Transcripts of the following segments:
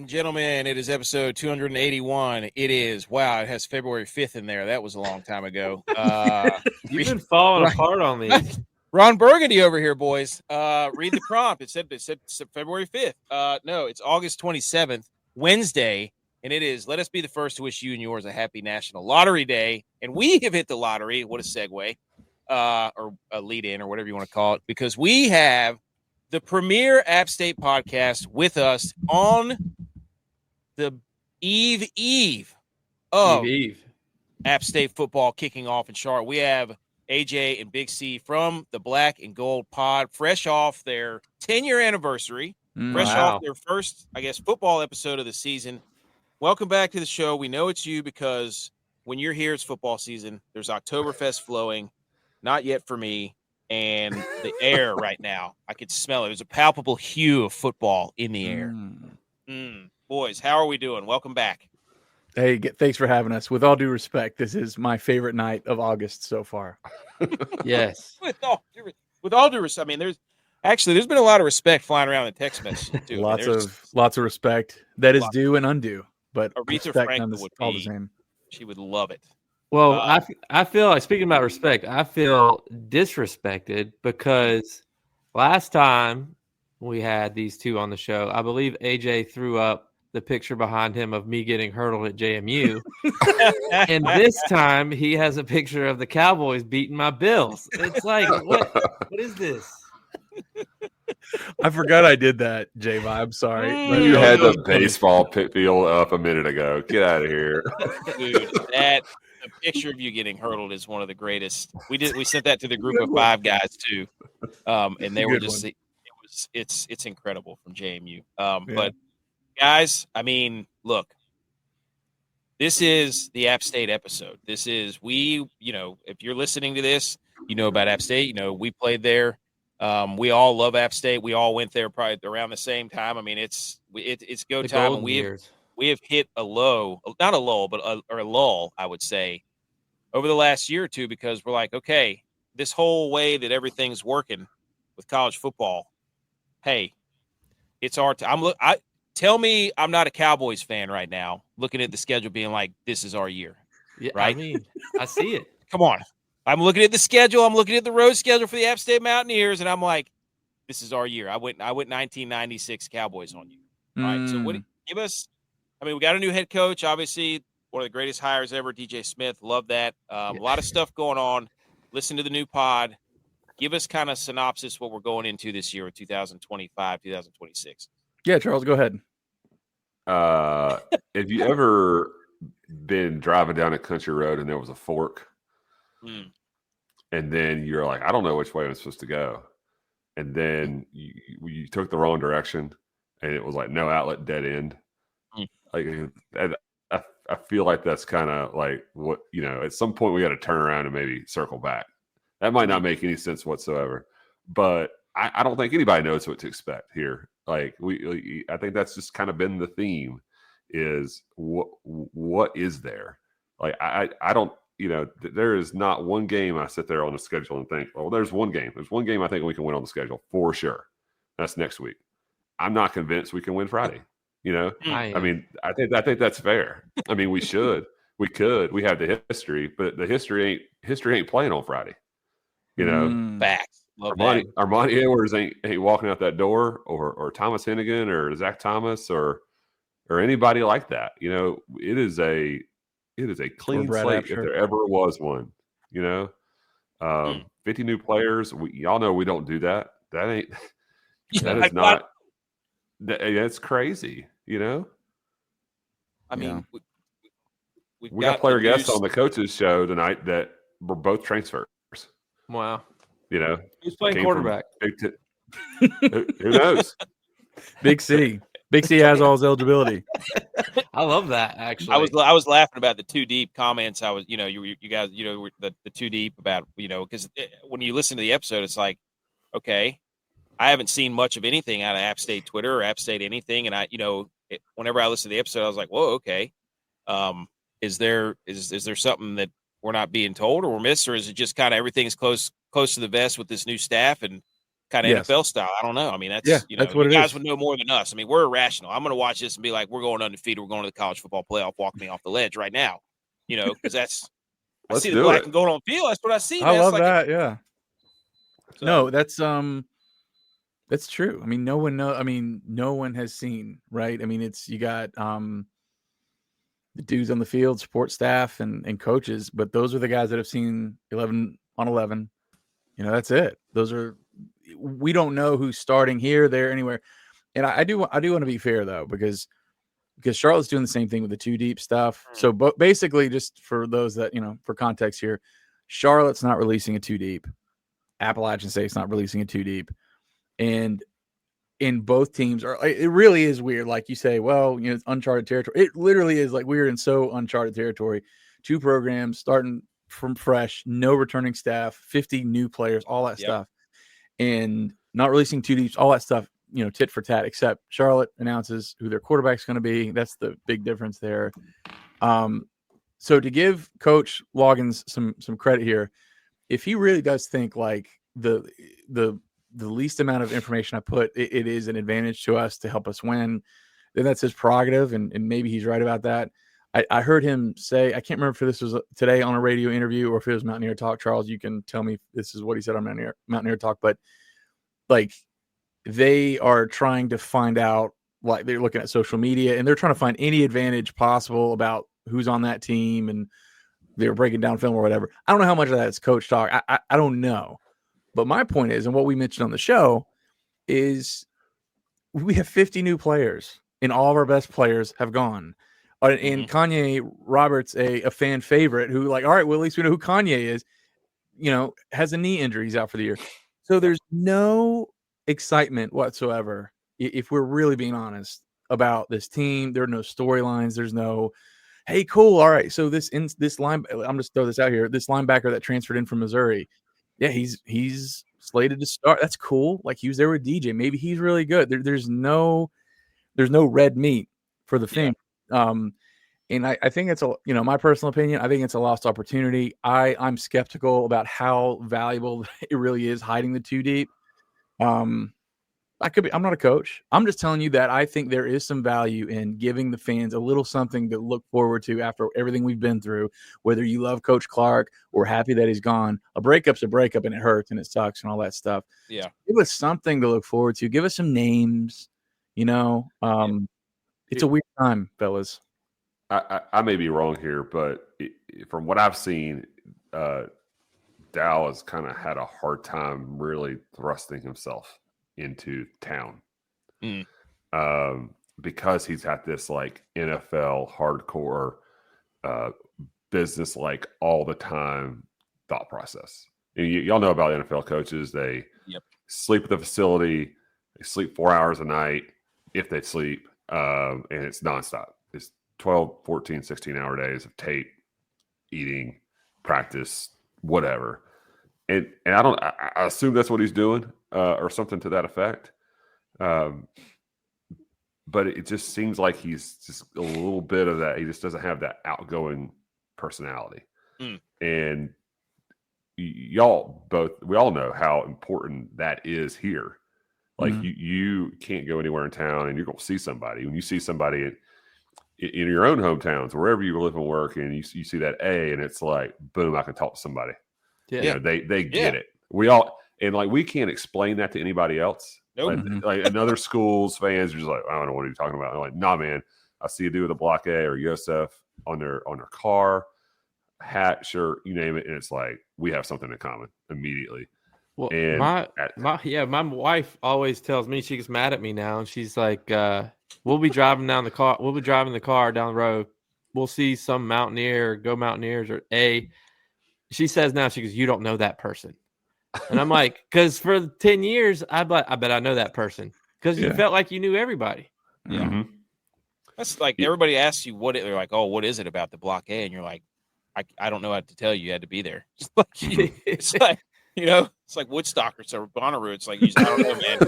and gentlemen, it is episode 281. It is, wow, it has February 5th in there. That was a long time ago. You've been falling apart on me. Ron Burgundy over here, boys. Read the prompt. It said February 5th. No, it's August 27th, Wednesday, and it is, let us be the first to wish you and yours a happy National Lottery Day. And we have hit the lottery. What a segue, or a lead-in, or whatever you want to call it, because we have the premier App State podcast with us on the eve of App State football kicking off in Charlotte. We have AJ and Big C from the Black and Gold Pod, fresh off their 10-year anniversary, off their first, I guess, football episode of the season. Welcome back to the show. We know it's you because when you're here, it's football season. There's Oktoberfest flowing, not yet for me. And the air right now, I could smell it. There's a palpable hue of football in the air. Boys, how are we doing? Welcome back. Hey, thanks for having us. With all due respect, this is my favorite night of August so far. Yes. With all due respect, I mean, there's been a lot of respect flying around the text message too. Lots of respect that is due and undue, but Aretha respect Franklin would all the same. She would love it. Well, I feel like, speaking about respect, I feel disrespected because last time we had these two on the show, I believe AJ threw up the picture behind him of me getting hurdled at JMU. And this time he has a picture of the Cowboys beating my Bills. It's like, what is this? I forgot I did that, J-Vi. I'm sorry. You had the baseball field up a minute ago. Get out of here. Dude, the picture of you getting hurdled is one of the greatest. We sent that to the group of 5 guys too. And they were just it's incredible from JMU. But guys, I mean, look, this is the App State episode. This is if you're listening to this, you know about App State. We played there. We all love App State. We all went there probably around the same time. I mean, it's go time. And we have hit a low, not a lull, but a lull, I would say, over the last year or two, because we're like, okay, this whole way that everything's working with college football, hey, it's our time. Tell me I'm not a Cowboys fan right now, looking at the schedule being like, this is our year. Yeah, right? I mean, I see it. Come on. I'm looking at the schedule. I'm looking at the road schedule for the App State Mountaineers, and I'm like, this is our year. I went 1996 Cowboys on you. All right, so give us – I mean, we got a new head coach, obviously, one of the greatest hires ever, DJ Smith. Love that. A lot of stuff going on. Listen to the new pod. Give us kind of synopsis what we're going into this year with 2025, 2026. Yeah, Charles, go ahead. Have you ever been driving down a country road and there was a fork? And then you're like, I don't know which way I'm supposed to go. And then you took the wrong direction and it was like no outlet, dead end. Like I feel like that's kind of like what, at some point we got to turn around and maybe circle back. That might not make any sense whatsoever, but I don't think anybody knows what to expect here. Like I think that's just kind of been the theme is what is there? Like I don't, there is not one game I sit there on the schedule and think, well, there's one game. There's one game I think we can win on the schedule for sure. That's next week. I'm not convinced we can win Friday. I mean, I think that's fair. I mean, we should, we could, we have the history, but the history ain't playing on Friday. Facts. Armani Edwards ain't walking out that door, or Thomas Hennigan or Zach Thomas or anybody like that. It is a clean slate if there ever was one. 50 new players. Y'all know we don't do that. That ain't. That is not. That's crazy. I mean, we got player guests on the coaches show tonight that were both transfers. Wow. Who's playing quarterback? Who knows? Big C. Big C has all his eligibility. I love that. Actually, I was laughing about the too deep comments. I was, you guys, the too deep about, because when you listen to the episode, it's like, okay, I haven't seen much of anything out of App State Twitter or App State anything, and whenever I listen to the episode, I was like, whoa, okay, is there something that we're not being told or we're missed, or is it just kind of everything's close to the vest with this new staff and kind of Yes. NFL style. I don't know. I mean, that's that's what you it guys is. would know more than us. I mean, we're irrational. I'm going to watch this and be like, we're going undefeated. We're going to the college football playoff. Walk me off the ledge right now. Because that's I Let's see the do black it. and gold on field. That's what I see. I Man. love It's like, that. Yeah. so, No, that's true. I mean, no one has seen, right? I mean, you got the dudes on the field, support staff and coaches, but those are the guys that have seen 11 on 11. That's it. We don't know who's starting here, there, anywhere. And I do want to be fair though, because Charlotte's doing the same thing with the 2 deep stuff. So basically, just for those that, for context here, Charlotte's not releasing a 2 deep. Appalachian State's not releasing a 2 deep. And in both teams it really is weird. Like you say, well, it's uncharted territory. It literally is like weird and so uncharted territory. 2 programs starting from fresh, no returning staff, 50 new players, all that stuff. And not releasing 2 deeps, all that stuff, tit for tat, except Charlotte announces who their quarterback's going to be. That's the big difference there. So to give Coach Loggins some credit here, if he really does think like the least amount of information I put, it is an advantage to us to help us win, then that's his prerogative, and maybe he's right about that. I heard him say, I can't remember if this was today on a radio interview or if it was Mountaineer Talk. Charles, you can tell me if this is what he said on Mountaineer Talk, but like they are trying to find out, like they're looking at social media and they're trying to find any advantage possible about who's on that team, and they're breaking down film or whatever. I don't know how much of that is coach talk. I don't know. But my point is, and what we mentioned on the show is we have 50 new players and all of our best players have gone. And Kanye Roberts, a fan favorite who like, all right, well, at least we know who Kanye is, has a knee injury. He's out for the year. So there's no excitement whatsoever, if we're really being honest about this team. There are no storylines. There's no, hey, cool. All right. So this line, I'm just throw this out here. This linebacker that transferred in from Missouri. Yeah, he's slated to start. That's cool. Like he was there with DJ. Maybe he's really good. There's no red meat for the thing. And I think it's my personal opinion, I think it's a lost opportunity. I'm skeptical about how valuable it really is hiding the 2 deep. I'm not a coach. I'm just telling you that I think there is some value in giving the fans a little something to look forward to after everything we've been through. Whether you love Coach Clark or happy that he's gone, a breakup's a breakup and it hurts and it sucks and all that stuff. Yeah. So give us something to look forward to. Give us some names, It's a weird time, fellas. I may be wrong here, but from what I've seen, Dow has kind of had a hard time really thrusting himself into town because he's had this like NFL hardcore business like all the time thought process. Y'all know about NFL coaches. They sleep at the facility. They sleep 4 hours a night if they sleep, and it's nonstop. It's 12, 14, 16-hour days of tape, eating, practice, whatever. And I assume that's what he's doing or something to that effect. But it just seems like he's just a little bit of that. He just doesn't have that outgoing personality. And we all know how important that is here. Like you can't go anywhere in town and you're going to see somebody. When you see somebody in your own hometowns, wherever you live and work, and you see that A, and it's like, boom, I can talk to somebody. Yeah, they get it. We can't explain that to anybody else. Nope. Like another schools fans are just like, I don't know what are you talking about. I'm like, nah, man, I see a dude with a block A or Yosef on their car, hat, shirt, you name it, and it's like we have something in common immediately. Well, and my wife always tells me, she gets mad at me now, and she's like, we'll be driving the car down the road. We'll see some Mountaineer or go Mountaineers or A. She says now, she goes, you don't know that person. And I'm like, because for 10 years, I bet I know that person because you felt like you knew everybody. Yeah. Mm-hmm. That's like everybody asks you they're like, oh, what is it about the block A? And you're like, I don't know how to tell you. You had to be there. It's like it's like Woodstock or Bonnaroo. It's like, I don't know, man.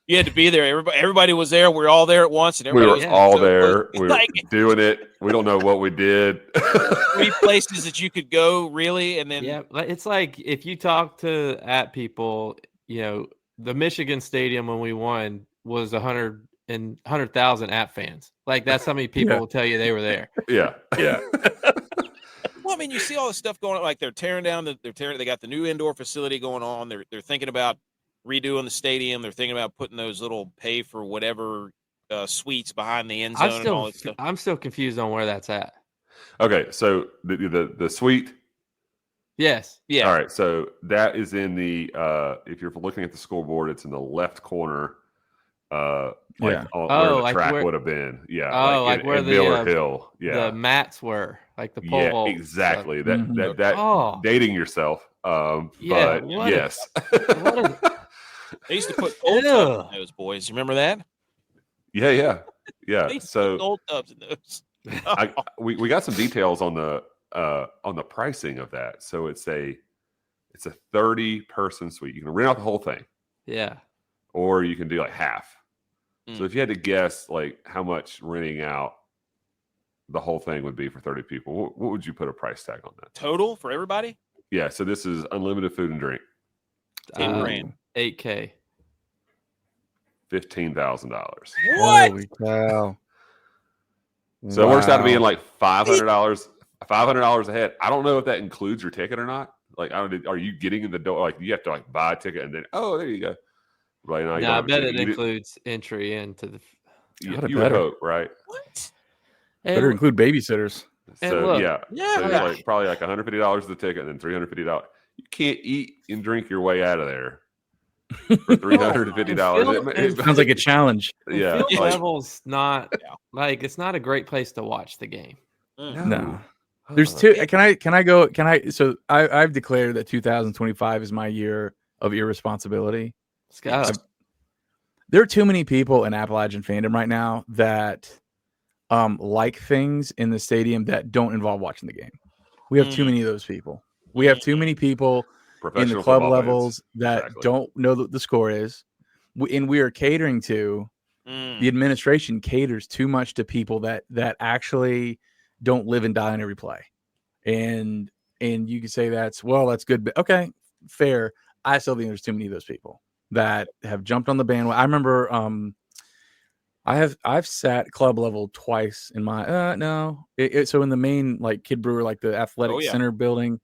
You had to be there. Everybody was there. We were all there at once. And we were all there. We were doing it. We don't know what we did. 3 places that you could go, really. And then it's like if you talk to people, the Michigan Stadium when we won was 100,000 app fans. Like that's how many people will tell you they were there. Yeah. Yeah. Well, I mean, you see all this stuff going on. Like they're tearing down they got the new indoor facility going on. They're thinking about redoing the stadium. They're thinking about putting those little pay for whatever suites behind the end zone and all that stuff. I'm still confused on where that's at. Okay, so the suite. Yes. Yeah. All right, so that is in the if you're looking at the scoreboard, it's in the left corner. Where the track would have been. Yeah. Oh, like where in the Miller Hill. Yeah. the mats were, like the pole vault. Exactly. Stuff. That dating yourself. But yes. They used to put gold tubs in those, boys. You remember that? Yeah. They used to put gold tubs in those. We got some details on the pricing of that. So it's a 30-person suite. You can rent out the whole thing. Yeah. Or you can do like half. So if you had to guess like how much renting out the whole thing would be for 30 people, what would you put a price tag on that? Total for everybody? Yeah, so this is unlimited food and drink. $10,000. $8K. $15,000. What? Holy cow. So it works out to being like $500 a head. I don't know if that includes your ticket or not. Like, are you getting in the door? Like, you have to like buy a ticket and then there you go. Right now, I bet it includes entry into the. You would hope, right? What? Better include babysitters. So look, so it's like probably like $150 the ticket, and then $350. You can't eat and drink your way out of there for $350. It sounds like a challenge. Yeah, field level's not like it's not a great place to watch the game. No. There's two. So I've declared that 2025 is my year of irresponsibility. There are too many people in Appalachian fandom right now that like things in the stadium that don't involve watching the game. We have too many of those people. We have too many people in the club levels that don't know what the score is. We are catering to the administration caters too much to people that actually don't live and die on every play. And you can say that's good, but okay, fair. I still think there's too many of those people that have jumped on the bandwagon. I remember I've sat club level twice in my so in the main like Kid Brewer, like the athletic center building,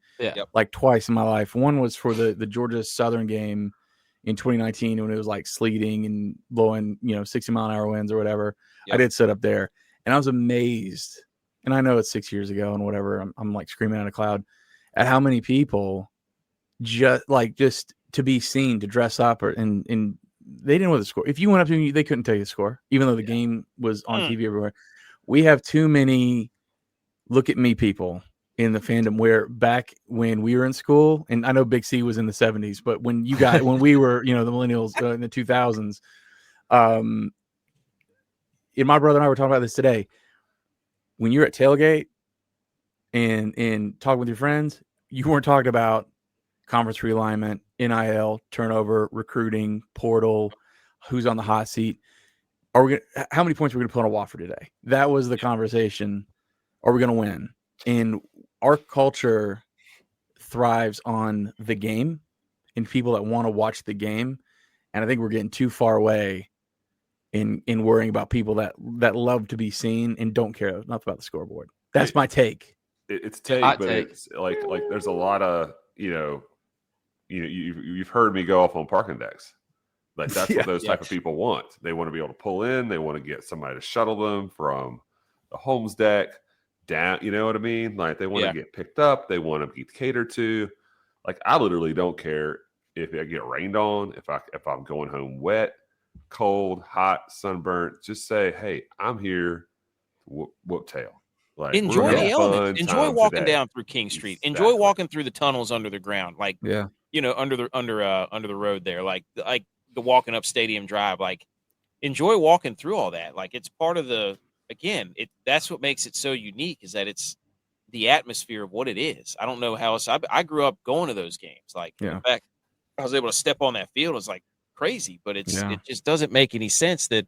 like twice in my life. One was for the Georgia Southern game in 2019 when it was like sleeting and blowing 60-mile-an-hour winds or whatever. I did sit up there and I was amazed, and I know it's 6 years ago and whatever, I'm like screaming at a cloud at how many people just to be seen, to dress up, and they didn't know the score. If you went up to them, they couldn't tell you the score, even though the game was on TV everywhere. We have too many look at me people in the fandom, where back when we were in school, and I know Big C was in the 70s, but when we were, the millennials in the 2000s, and my brother and I were talking about this today. When you're at tailgate and talking with your friends, you weren't talking about conference realignment, NIL, turnover, recruiting, portal, who's on the hot seat. How many points are we going to put on a Wofford today? That was the conversation. Are we going to win? And our culture thrives on the game and people that want to watch the game. And I think we're getting too far away in worrying about people that love to be seen and don't care enough about the scoreboard. That's my take. It's it's like there's a lot of, you've heard me go off on parking decks. Like that's what those type of people want. They want to be able to pull in. They want to get somebody to shuttle them from the homes deck down. You know what I mean? Like they want to get picked up. They want to be catered to. Like I literally don't care if I get rained on, if I'm going home wet, cold, hot, sunburnt. Just say, hey, I'm here. Whoop tail. Like enjoy the elements. Enjoy walking down through King Street. Exactly. Enjoy walking through the tunnels under the ground. Like under the road there. Like the walking up Stadium Drive. Like enjoy walking through all that. Like it's part of that's what makes it so unique, is that it's the atmosphere of what it is. I don't know how else. I grew up going to those games. Like in fact, I was able to step on that field. It was like crazy, but it just doesn't make any sense that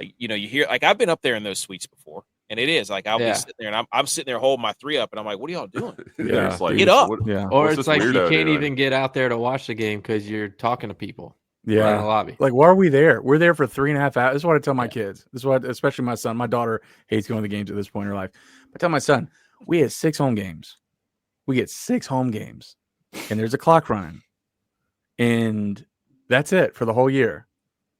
you hear, like I've been up there in those suites before. And it is like I'll be Yeah. sitting there and I'm sitting there holding my 3 up, and I'm like, "What are y'all doing?" They're just like, Get up. Yeah. Or what's it's this like you weirdo can't doing? even get out there to watch the game because you're talking to people in the Yeah. lobby. Like, why are we there? We're there for 3.5 hours. This is what I tell my kids. This is what, especially my son. My daughter hates going to the games at this point in her life. I tell my son, we had 6 home games. We get 6 home games, and there's a clock running, and that's it for the whole year.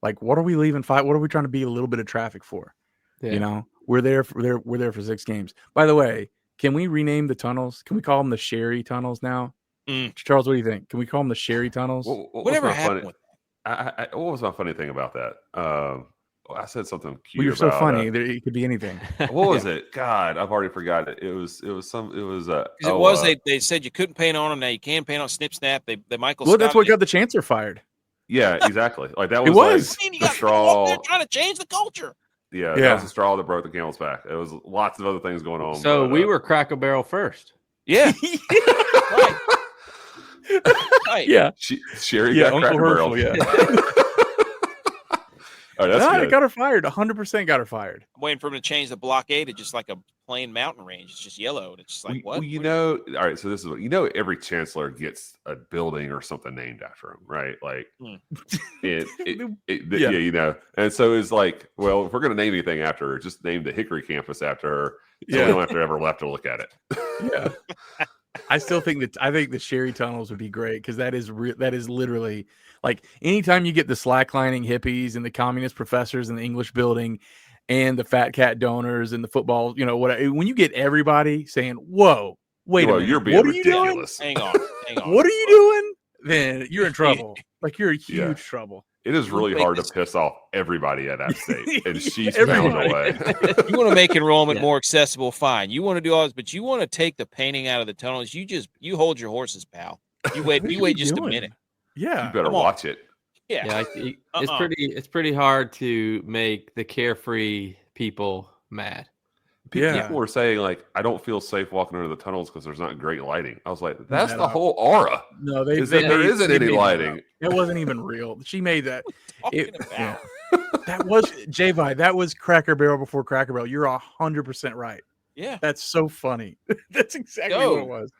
Like, what are we leaving 5? What are we trying to be a little bit of traffic for? Yeah. You know, we're there for 6 games. By the way, can we rename the tunnels? Can we call them the Sherry tunnels now? Charles, what do you think? Can we call them the Sherry tunnels? Whatever happened with what was my funny thing about that? I said something cute. Well, you're so about, funny. It could be anything. What was it? God, I've already forgot it. They said you couldn't paint on them. Now you can paint on Snip Snap. They Michael. Well, Scott, that's what got the Chancellor fired. Yeah, exactly. Like that It was. was. Like you the got people up there straw. trying to change the culture. Yeah, Yeah. that was the straw that broke the camel's back. There was lots of other things going on. So but, we were Cracker Barrel first. Yeah, right. Right. Yeah. Sherry Yeah, got Uncle Cracker Barrel. Herschel, yeah. Oh, that's No, good. it got her fired. 100% got her fired. I'm waiting for him to change the blockade to just like a plain mountain range. It's just yellow. And it's just like, what? Well, you know, all right. So this is what you know. Every chancellor gets a building or something named after him, right? Like, Yeah. yeah, you know. And so it's like, well, if we're going to name anything after her, just name the Hickory campus after her. So Yeah. we don't have to ever left to look at it. Yeah. I think the Sherry tunnels would be great because that is literally like anytime you get the slacklining hippies and the communist professors in the English building and the fat cat donors and the football, you know, when you get everybody saying, "Whoa, wait a minute, You're being what are you doing? ridiculous. Hang on. What are you doing?" Then you're in trouble. Like you're in huge Yeah. trouble. It is really make hard this- to piss off everybody at App State, and she's found a Everybody. way. You want to make enrollment Yeah. more accessible, fine. You want to do all this, but you want to take the painting out of the tunnels. You hold your horses, pal. You wait. What are You wait you just doing? a minute. Yeah. You better Come on. watch it. Yeah. Yeah, Uh-uh. it's pretty hard to make the carefree people mad. Yeah. People were saying like, I don't feel safe walking under the tunnels because there's not great lighting. I was like, that's That the up. whole aura. No, Is that there isn't any lighting. It wasn't even real. She made that. Talking It- about. That was J-Vi. That was Cracker Barrel before Cracker Barrel. You're 100% right. Yeah. That's so funny. That's exactly Go. what it was.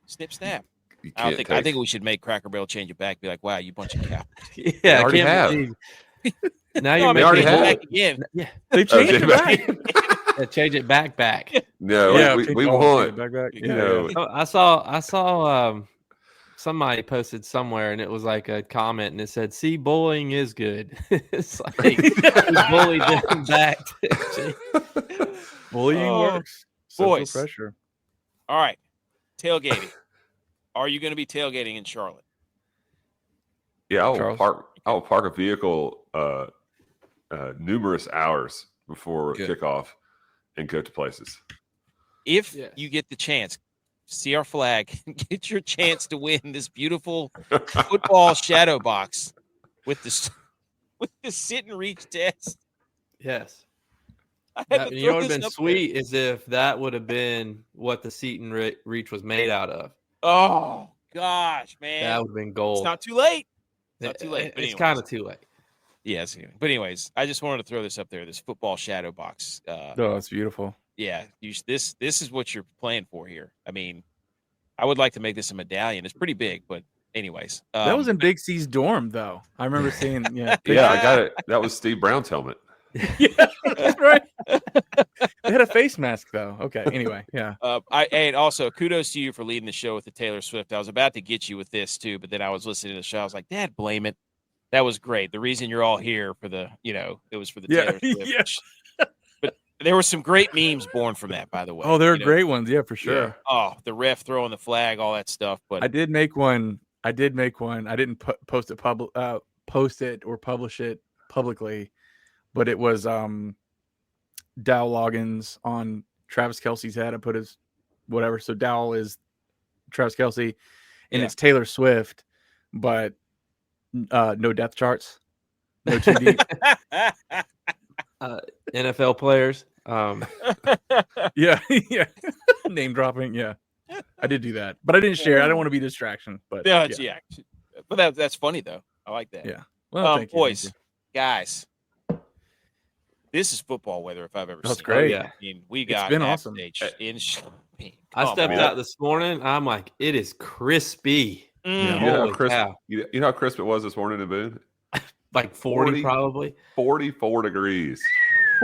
Snip snap. You I can't think we should make Cracker Barrel change it back. Be like, wow, you bunch of cow. Yeah, I already can't have. believe. Now No, you're I mean, already change it have. back again. Yeah, They changed it back. change it back. No, Yeah, we change- want. back. You Yeah, know, Oh, I saw somebody posted somewhere and it was like a comment and it said, "See, bullying is good." It's like we bullied them back. bullying Oh, works. Social boys. pressure. All right. Tailgating. Are you going to be tailgating in Charlotte? Yeah, I will Charles? park a vehicle numerous hours before Good. kickoff and go to places. If Yes. you get the chance, see our flag, get your chance to win this beautiful football shadow box with the sit and reach test. Yes. I had to You throw know what would this have been up sweet is if that would have been what the seat and reach was made out of. there. Oh gosh, man, That would have been gold. it's not too late. It's not too late. But It's anyways. kind of too late. Yes, but anyways, I just wanted to throw this up there. This football shadow box. Oh, it's beautiful. Yeah, this is what you're playing for here. I mean, I would like to make this a medallion. It's pretty big, but anyways, That was in Big C's dorm, though. I remember seeing. Yeah, Yeah, I got it. That was Steve Brown's helmet. yeah, that's right. They had a face mask, though. Okay. Anyway, yeah. and also kudos to you for leading the show with the Taylor Swift. I was about to get you with this too, but then I was listening to the show. I was like, Dad, blame it. That was great. The reason you're all here for the, it was for the Yeah, Taylor Swift. yeah. But there were some great memes born from that, by the way. Oh, there are You know? great ones. Yeah, for sure. Yeah. Oh, the ref throwing the flag, all that stuff. But I did make one. I didn't post it or publish it publicly, but it was Dow Loggins on Travis Kelce's head. I put his whatever. So Dow is Travis Kelce, and Yeah. it's Taylor Swift, but no depth charts, no too deep. NFL players. Yeah, yeah. Name dropping. Yeah, I did do that, but I didn't share. I don't want to be a distraction. But yeah, but that's funny though. I like that. Yeah. Well, thank you, boys, thank guys, This is football weather if I've ever That's seen. great. Yeah. I mean, we It's got been half awesome. stage in. I stepped on. out this morning. I'm like, it is crispy. Yeah. You know how Holy crisp, cow. you know how crisp it was this morning in Boone? Like 40 probably. 44 degrees.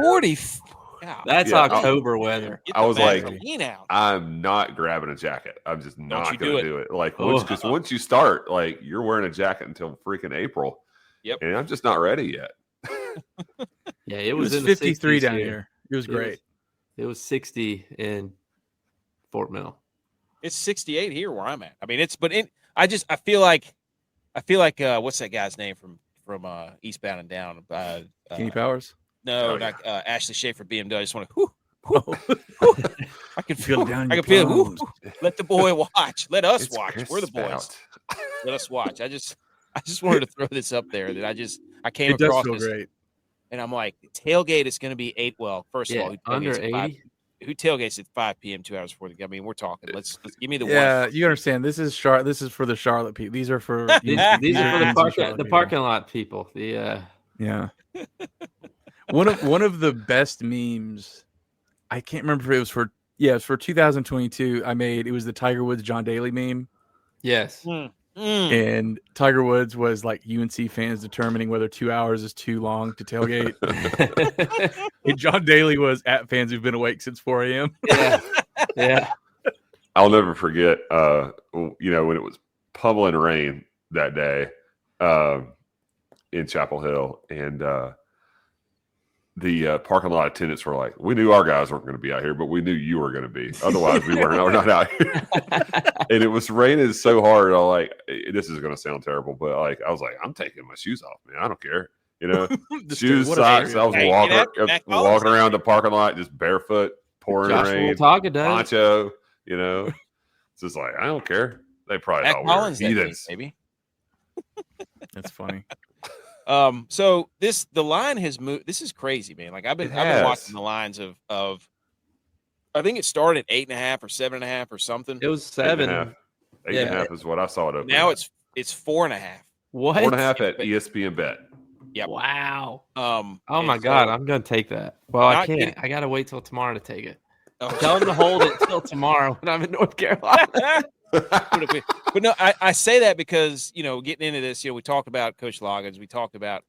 40. God, That's Yeah, October weather. get I the was like, Vaseline out. I'm not grabbing a jacket. I'm just you not do going to it. do it. Like Oh. once you start, like you're wearing a jacket until freaking April. Yep. And I'm just not ready yet. Yeah, It was was in 53 the 60s down here. It was great. It was 60 in Fort Mill. It's 68 here where I'm at. I mean, I feel like what's that guy's name from Eastbound and Down? Kenny Powers. No, Oh, not Ashley Schaefer BMW. I just want to I can Feel it down I your can feel plums. let the boy watch. Let us It's watch. crisp We're the boys. out. Let us watch. I just wanted to throw this up there that I came It does across feel this great. and I'm like, tailgate is going to be 8. Well, first of all, Under 80. Who tailgates at 5 p.m. 2 hours before the game? I mean, we're talking. Let's give me the Yeah, one. you understand. This is for the Charlotte people. These are for These are for the Charlotte parking lot people. The Yeah. One of the best memes. I can't remember if it was for it was for 2022. It was the Tiger Woods John Daly meme, yes. and Tiger Woods was like UNC fans determining whether 2 hours is too long to tailgate. And John Daly was at fans who've been awake since 4 a.m. Yeah. I'll never forget, when it was pummeling rain that day in Chapel Hill, and the parking lot attendants were like, we knew our guys weren't going to be out here, but we knew you were going to be. Otherwise, we're not out here. And it was raining so hard. I was like, this is going to sound terrible, but like, I was like, I'm taking my shoes off, man. I don't care. Shoes, socks. I was walking around the parking lot just barefoot, pouring rain, poncho. It's just like, I don't care. They probably thought we were heathens. Maybe. That's funny. So the line has moved. This is crazy, man. Like I've been watching the lines of I think it started at 8.5 or 7.5 or something. It was 7. 8.5 is what I saw it open. Now it's 4.5. What? 4.5 at ESPN Bet. Yeah. Wow. Oh my God, I'm gonna take that. Well, I can't. I gotta wait till tomorrow to take it. Tell them to hold it till tomorrow when I'm in North Carolina. But no, I say that because getting into this, we talked about Coach Loggins. We talked about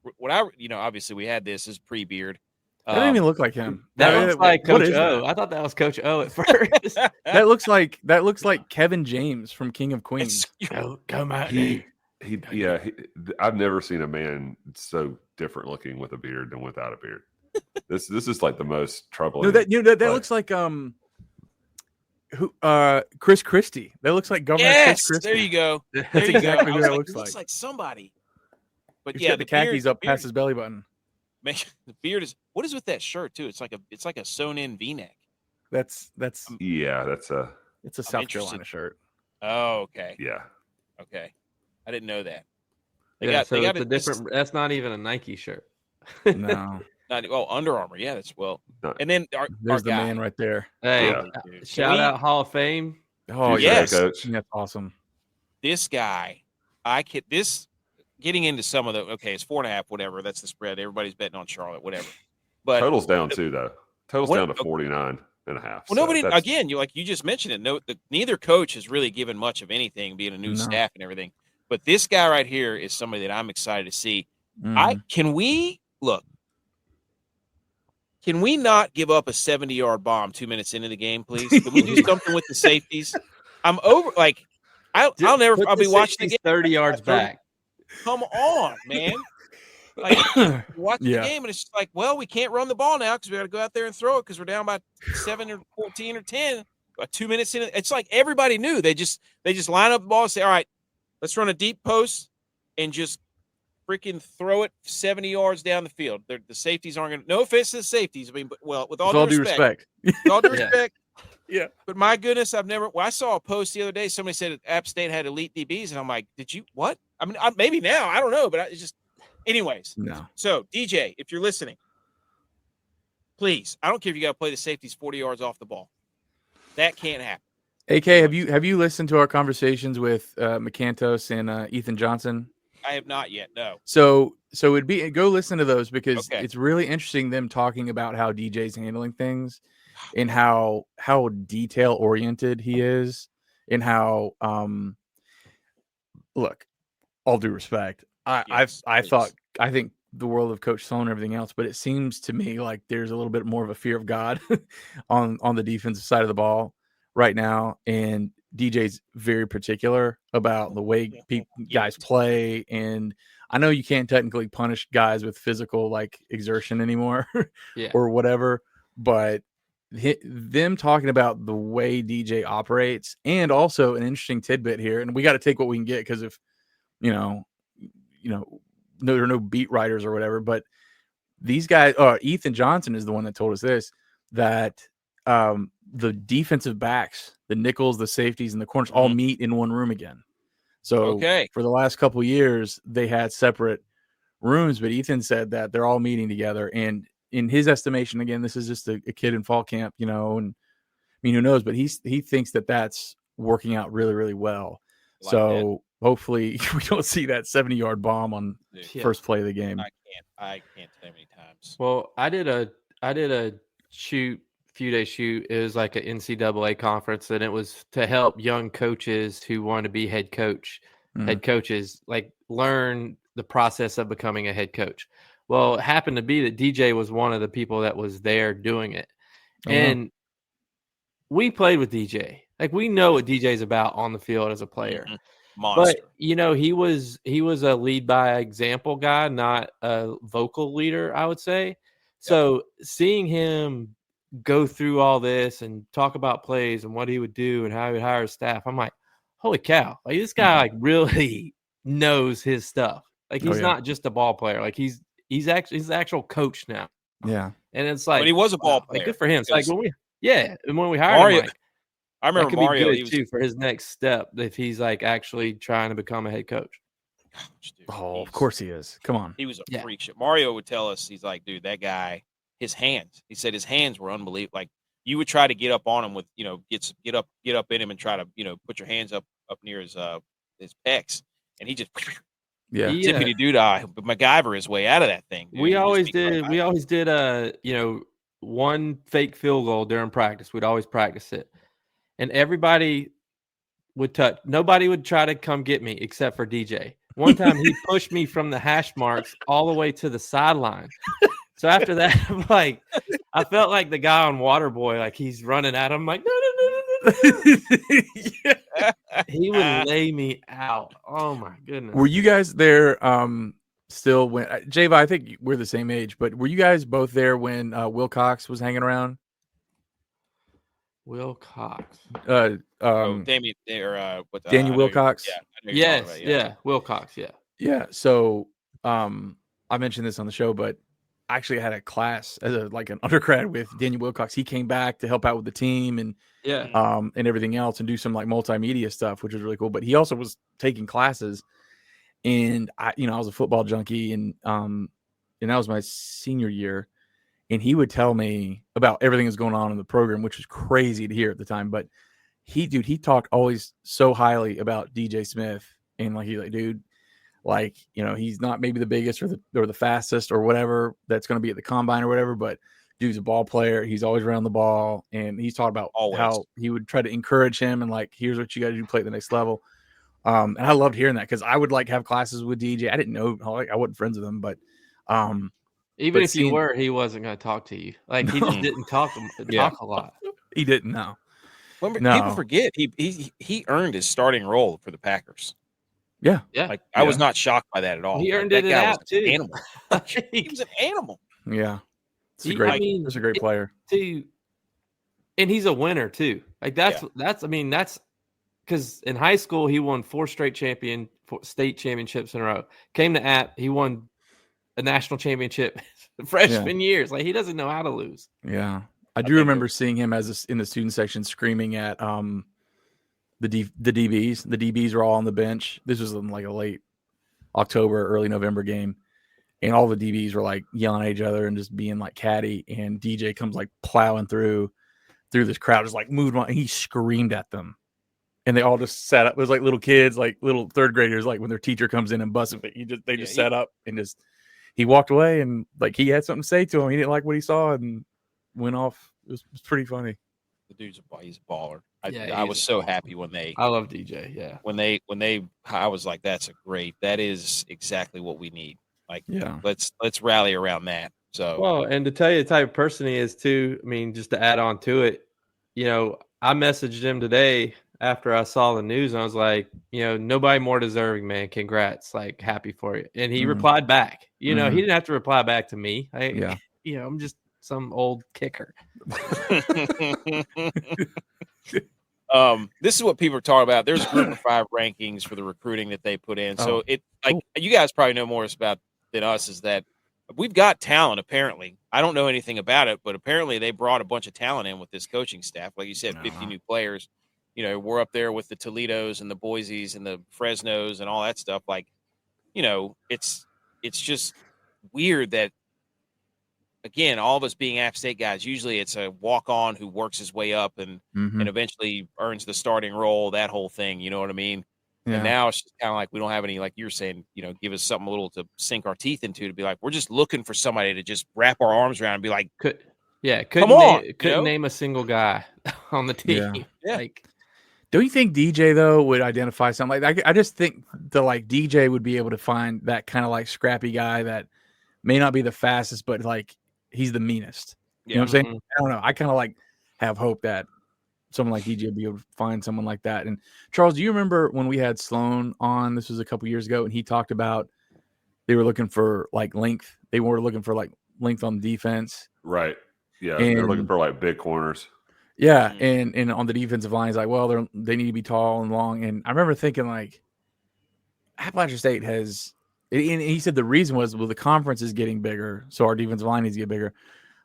obviously we had this as pre-beard. That doesn't even look like him. That looks like Coach O. I thought that was Coach O at first. That looks like Kevin James from King of Queens. Come out. I've never seen a man so different looking with a beard than without a beard. This is like the most troubling. No, that looks like Chris Christie. That looks like Governor Chris Christie. There you go. That's exactly what that looks It like. looks like somebody. But He's got the khakis up past his belly button. Man, the beard is. What is with that shirt too? It's like a sewn-in V-neck. That's it's a South Carolina shirt. Oh, okay. Yeah. Okay, I didn't know that. It's a different. That's not even a Nike shirt. No. Under Armour. Yeah, that's And then there's the man right there. Hey, shout out Hall of Fame. Oh yes, Coach. That's awesome. This guy, getting into some of it's 4.5, whatever. That's the spread. Everybody's betting on Charlotte, whatever. But total's down too, though. Total's down to 49.5. Well, nobody again. You just mentioned it. Neither coach has really given much of anything, being a new staff and everything. But this guy right here is somebody that I'm excited to see. Can we not give up a 70-yard bomb 2 minutes into the game, please? Can we do something with the safeties? I'm over. Like I'll be watching the game 30 yards back. Come on, man. Like watch the game, and it's just like, well, we can't run the ball now because we got to go out there and throw it because we're down by 7 or 14 or 10. 2 minutes in, it's like everybody knew. They just line up the ball and say, all right, let's run a deep post and just freaking throw it 70 yards down the field. The safeties aren't going to. No offense to the safeties. I mean, with all due respect. With all due respect. Yeah. But my goodness, I saw a post the other day. Somebody said App State had elite DBs, and I'm like, did you what? I mean, maybe now. I don't know, but it's just. Anyways, no. So DJ, if you're listening, please, I don't care if you got to play the safeties 40 yards off the ball. That can't happen. AK, have you listened to our conversations with McCantos and Ethan Johnson? I have not yet. No. So it'd be go listen to those because Okay. it's really interesting them talking about how DJ's handling things and how detail oriented he is and how look, all due respect, Yes, I please. think the world of Coach Sloan and everything else, but it seems to me like there's a little bit more of a fear of God on the defensive side of the ball right now, and DJ's very particular about the way guys play. And I know you can't technically punish guys with physical like exertion anymore Yeah. or whatever, but them talking about the way DJ operates, and also an interesting tidbit here, and we got to take what we can get because if no, there are no beat writers or whatever, but these guys, Ethan Johnson is the one that told us this, that the defensive backs, the nickels, the safeties, and the corners all meet in one room again. So for the last couple of years, they had separate rooms, but Ethan said that they're all meeting together. And in his estimation, again, this is just a kid in fall camp, and I mean, who knows, but he thinks that that's working out really, really well. Like so hopefully we don't see that 70-yard bomb on first play of the game. I can't say many times. Well, I did a few day shoot. It was like an NCAA conference, and it was to help young coaches who want to be head coaches, like learn the process of becoming a head coach. Well, it happened to be that DJ was one of the people that was there doing it. And we played with DJ. Like, we know what DJ's about on the field as a player. Monster. But, he was a lead by example guy, not a vocal leader, I would say. So seeing him go through all this and talk about plays and what he would do and how he would hire his staff, I'm like, holy cow. Like, this guy like really knows his stuff. Like, he's not just a ball player. Like, he's an actual coach now. Yeah. And it's like, but he was a ball player. Like, good for him. It's like when we hired Mario, him, like, I remember that could Mario be good too for his next step if he's like actually trying to become a head coach. Gosh, dude, of course he is. Come on. He was a freak show. Mario would tell us, he's like, dude, that guy, his hands. He said his hands were unbelievable. Like, you would try to get up on him with, get up in him and try to, put your hands up near his pecs, and he just tippity doo dah, MacGyver his way out of that thing. Dude. We always did one fake field goal during practice. We'd always practice it. And everybody would touch. Nobody would try to come get me except for DJ. One time he pushed me from the hash marks all the way to the sideline. So after that, I'm like, I felt like the guy on Waterboy, like he's running at him. I'm like, no. He would lay me out. Oh my goodness. Were you guys there still when Java, I think we're the same age, but were you guys both there when Will Cox was hanging around? Will Cox. Daniel Wilcox. Yes, Will Cox. Yeah. So I mentioned this on the show, but I actually had a class as an undergrad with Daniel Wilcox. He came back to help out with the team and everything else and do some like multimedia stuff, which was really cool. But he also was taking classes, and I was a football junkie, and that was my senior year. And he would tell me about everything that's going on in the program, which was crazy to hear at the time. But he talked always so highly about DJ Smith, and he's not maybe the biggest or the fastest or whatever that's going to be at the combine or whatever, but dude's a ball player. He's always around the ball, and he's talking about how he would try to encourage him and like, here's what you got to do to play at the next level. And I loved hearing that because I would like have classes with DJ. I didn't know, I wasn't friends with him, but even if you were, he wasn't going to talk to you. Like, he just didn't talk a lot. He didn't know. People forget he earned his starting role for the Packers. Yeah. Like, I was not shocked by that at all. He earned it out too. Animal. He was an animal. Yeah. He's a great player. Too. And he's a winner too. Like that's because in high school he won 4 straight state championships in a row. Came to App, he won a national championship freshman years. Like, he doesn't know how to lose. Yeah. I do remember seeing him in the student section screaming at the DBs. The DBs were all on the bench. This was in like a late October, early November game. And all the DBs were like yelling at each other and just being like catty. And DJ comes like plowing through this crowd, just like moved on. And he screamed at them. and they all just sat up. It was like little kids, like little third graders, like when their teacher comes in and busts them. They just sat up and just. He walked away and like he had something to say to him. He didn't like what he saw and went off. It was pretty funny. The dude's he's a baller. I was so happy when I love DJ. Yeah. When they I was like, that is exactly what we need. Like, let's rally around that. So well, and to tell you the type of person he is too. I mean, just to add on to it, I messaged him today after I saw the news, and I was like, nobody more deserving, man. Congrats. Like, happy for you. And he replied back. He didn't have to reply back to me. I'm just some old kicker. This is what people are talking about. There's group of 5 rankings for the recruiting that they put in. So you guys probably know more about than us is that we've got talent, apparently. I don't know anything about it, but apparently they brought a bunch of talent in with this coaching staff. Like you said, 50 new players. We're up there with the Toledos and the Boise's and the Fresnos and all that stuff. Like, it's just weird that, again, all of us being App State guys, usually it's a walk-on who works his way up and eventually earns the starting role, that whole thing, you know what I mean? Yeah. And now it's just kind of like we don't have any, like you're saying, give us something a little to sink our teeth into, to be like, we're just looking for somebody to just wrap our arms around and be like, couldn't name a single guy on the team. Yeah. Like, don't you think DJ though would identify something like that? I just think DJ would be able to find that kind of like scrappy guy that may not be the fastest, but like he's the meanest. You know what I'm saying? I don't know. I kind of like have hope that someone like DJ would be able to find someone like that. And Charles, do you remember when we had Sloan on? This was a couple years ago, and he talked about they were looking for like length. They were looking for like length on defense. Right. Yeah. And they're looking for like big corners. Yeah, and on the defensive line, it's like, well, they need to be tall and long. And I remember thinking, like, Appalachian State has, and he said the reason was, well, the conference is getting bigger, so our defensive line needs to get bigger.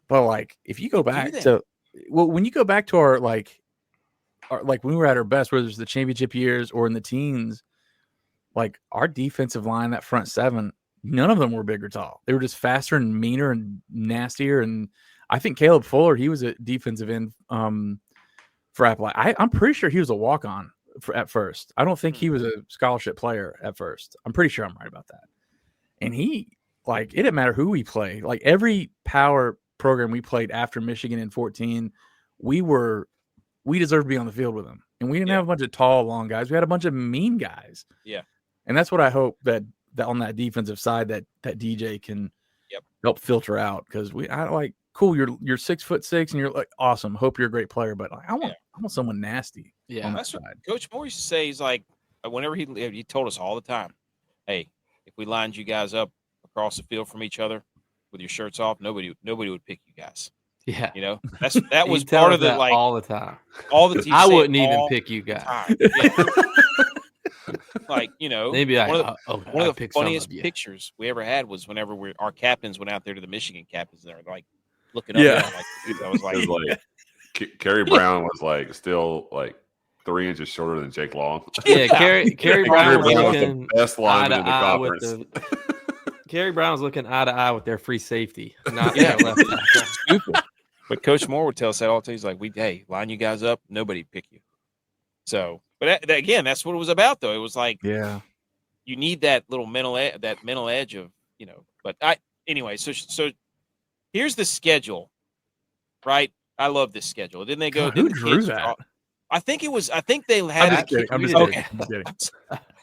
But like, if you go back to, when you go back to our when we were at our best, whether it's the championship years or in the teens, like our defensive line, that front 7, none of them were big or tall. They were just faster and meaner and nastier. And I think Caleb Fuller, he was a defensive end for Appalachia. I'm pretty sure he was a walk-on at first. I don't think he was a scholarship player at first. I'm pretty sure I'm right about that. And he, like, it didn't matter who we played. Like, every power program we played after Michigan in 14, we deserved to be on the field with them. And we didn't have a bunch of tall, long guys. We had a bunch of mean guys. Yeah. And that's what I hope that on that defensive side that DJ can help filter out, because cool, you're 6'6" and you're like awesome. Hope you're a great player, but I want someone nasty. Yeah, that's what Coach Moore used to say. He's like, whenever he told us all the time, hey, if we lined you guys up across the field from each other with your shirts off, nobody would pick you guys. Yeah, that was part of the all the time. All the teams I wouldn't even pick you guys. Like, maybe one of the funniest pictures we ever had was whenever our captains went out there to the Michigan captains. They're like looking up at them, I was like, Kerry Brown was like still like 3 inches shorter than Jake Long. Yeah, Kerry Brown was looking the best lineman in the conference. Kerry Brown's looking eye to eye with their free safety, not their left tackle. Stupid. But Coach Moore would tell us that all the time. He's like, line you guys up, nobody pick you. So, but again, that's what it was about, though. It was like, you need that little mental edge of, But anyway. So here's the schedule, right? I love this schedule. Didn't they go? Who drew that? I think they had. I'm just kidding.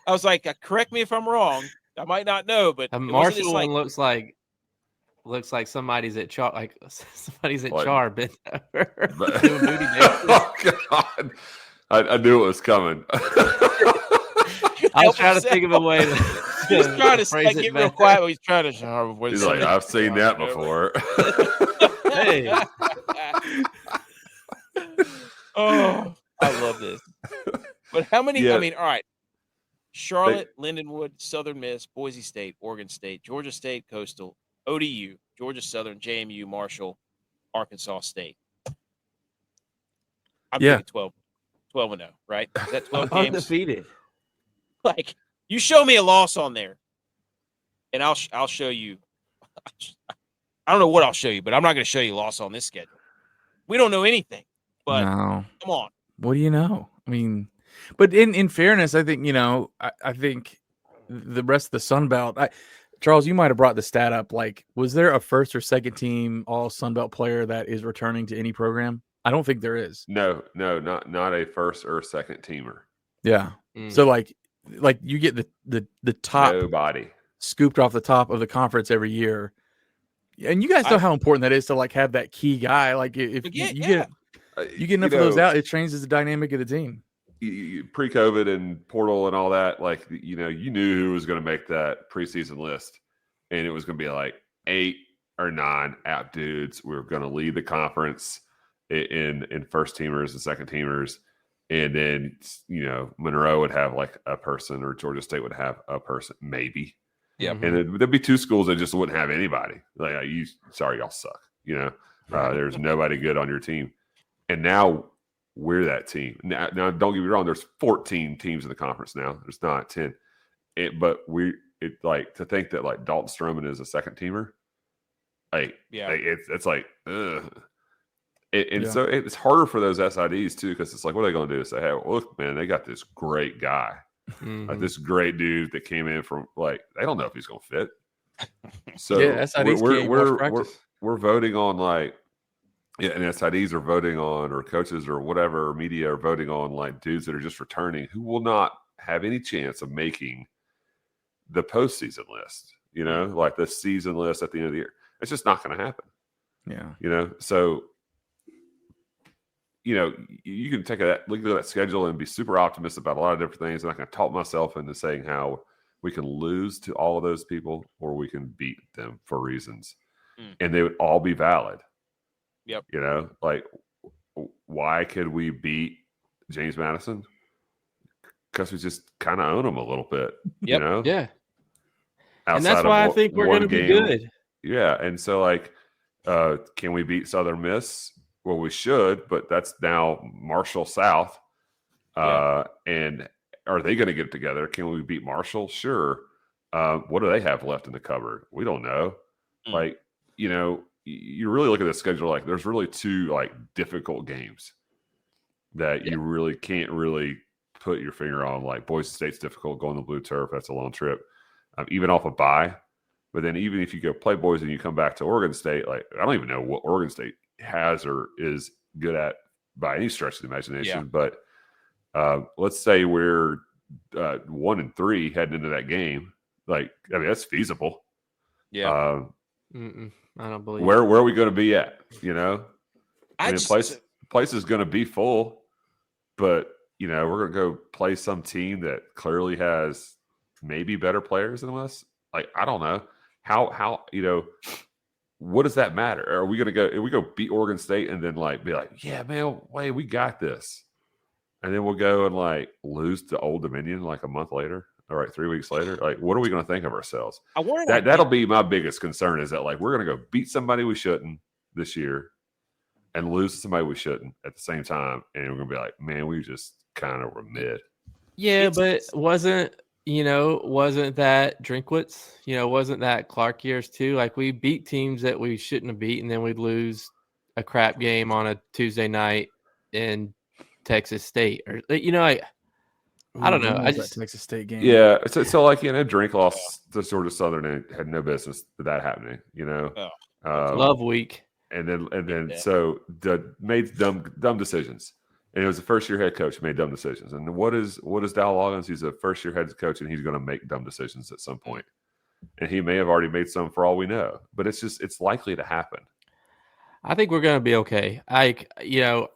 I was like, correct me if I'm wrong. I might not know, but Marshall one looks like somebody's at Char, been there. Oh God. I knew it was coming. I was trying to think of a way to he's trying to get real quiet, but he's trying to he's like, I've seen that before. Hey. Oh, I love this. But how many? I mean, all right. Charlotte, Lindenwood, Southern Miss, Boise State, Oregon State, Georgia State, Coastal, ODU, Georgia Southern, JMU, Marshall, Arkansas State. I'm thinking 12-0, right? Is that 12 games? Undefeated. Like, you show me a loss on there, and I'll show you. I don't know what I'll show you, but I'm not going to show you a loss on this schedule. We don't know anything, but come on. What do you know? I mean, But in fairness, I think I think the rest of the Sun Belt. Charles, you might have brought the stat up. Like, was there a first or second team All Sun Belt player that is returning to any program? I don't think there is. No, not a first or second teamer. Yeah. So like you get the top nobody scooped off the top of the conference every year, and you guys know how important that is to like have that key guy. Like if you get enough of those out, it changes the dynamic of the team. Pre-COVID and portal and all that, like you knew who was going to make that preseason list, and it was going to be like 8 or 9 app dudes. We were going to lead the conference in first teamers and second teamers, and then Monroe would have like a person, or Georgia State would have a person, maybe. Yeah, and there'd be 2 schools that just wouldn't have anybody. Like, sorry, y'all suck. There's nobody good on your team, and now we're that team. Now, don't get me wrong. There's 14 teams in the conference now. There's not 10. But to think that like Dalton Stroman is a second teamer. It's like, ugh. So it's harder for those SIDs too, because it's like, what are they going to do? Say, hey, look, man, they got this great guy, like this great dude that came in from like, they don't know if he's going to fit. So SIDs we're voting on like. Yeah, and SIDs are voting on, or coaches or whatever, or media are voting on like dudes that are just returning who will not have any chance of making the postseason list, like the season list at the end of the year. It's just not going to happen. Yeah. So, you can look at that schedule and be super optimistic about a lot of different things. And I can talk myself into saying how we can lose to all of those people or we can beat them for reasons. And they would all be valid. Yep. Like, why could we beat James Madison? Because we just kind of own them a little bit. Yep. Yeah. Outside and that's why I think we're going to be good. Yeah. And so, like, can we beat Southern Miss? Well, we should, but that's now Marshall South. And are they going to get together? Can we beat Marshall? Sure. What do they have left in the cupboard? We don't know. Like, you really look at the schedule, like there's really 2 like difficult games that you really can't really put your finger on. Like Boise State's difficult, going to blue turf. That's a long trip, even off a bye. But then even if you go play Boise and you come back to Oregon State, like I don't even know what Oregon State has or is good at by any stretch of the imagination. Yeah. But let's say we're 1-3 heading into that game. Like, I mean, that's feasible. Yeah. I don't believe where are we going to be at? Place is going to be full, but we're going to go play some team that clearly has maybe better players than us. Like, I don't know how what does that matter? Are we going to go? If we go beat Oregon State and then like be like, yeah, man, wait, we got this, and then we'll go and like lose to Old Dominion like a month later. All right, 3 weeks later, like, what are we going to think of ourselves? That'll be my biggest concern, is that like we're going to go beat somebody we shouldn't this year and lose to somebody we shouldn't at the same time, and we're going to be like, man, we just kind of were mid. Yeah, but wasn't that Drinkwitz? Wasn't that Clark years too? Like, we beat teams that we shouldn't have beat, and then we'd lose a crap game on a Tuesday night in Texas State, or I don't know. I just Texas State game. Yeah. So like, Drink lost to Georgia Southern and had no business with that happening, love week. And then so made dumb decisions. And it was a first-year head coach who made dumb decisions. And what is Dow Loggins? He's a first-year head coach, and he's going to make dumb decisions at some point. And he may have already made some for all we know. But it's likely to happen. I think we're going to be okay. I know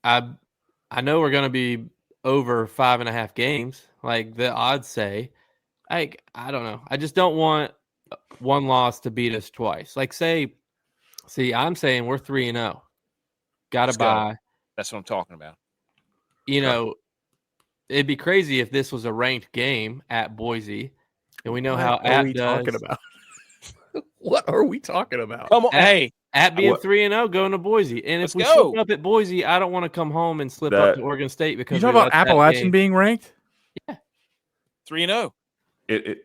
we're going to be over 5.5 games, like the odds say. I don't know. I just don't want one loss to beat us twice. Like, I'm saying we're 3-0. Got to buy. That's what I'm talking about. It'd be crazy if this was a ranked game at Boise, and we know what how are we talking about? What are we talking about? Come on, at being 3-0, going to Boise, and if we slip up at Boise, I don't want to come home and slip up to Oregon State because you talking about Appalachian being ranked. Yeah, 3-0.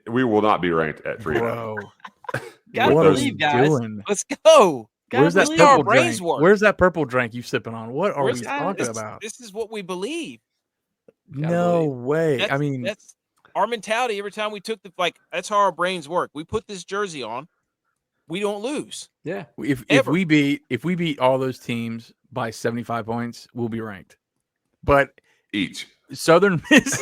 We will not be ranked at 3-0. Bro, gotta believe, guys. Doing? Let's go. Where's that our purple brains drink? work. Where's that purple drink you sipping on? What are we talking about? This is what we believe. No way. I mean, that's our mentality. Every time we took that's how our brains work. We put this jersey on, we don't lose. Yeah. if we beat all those teams by 75 points, we'll be ranked. But each. Southern Miss,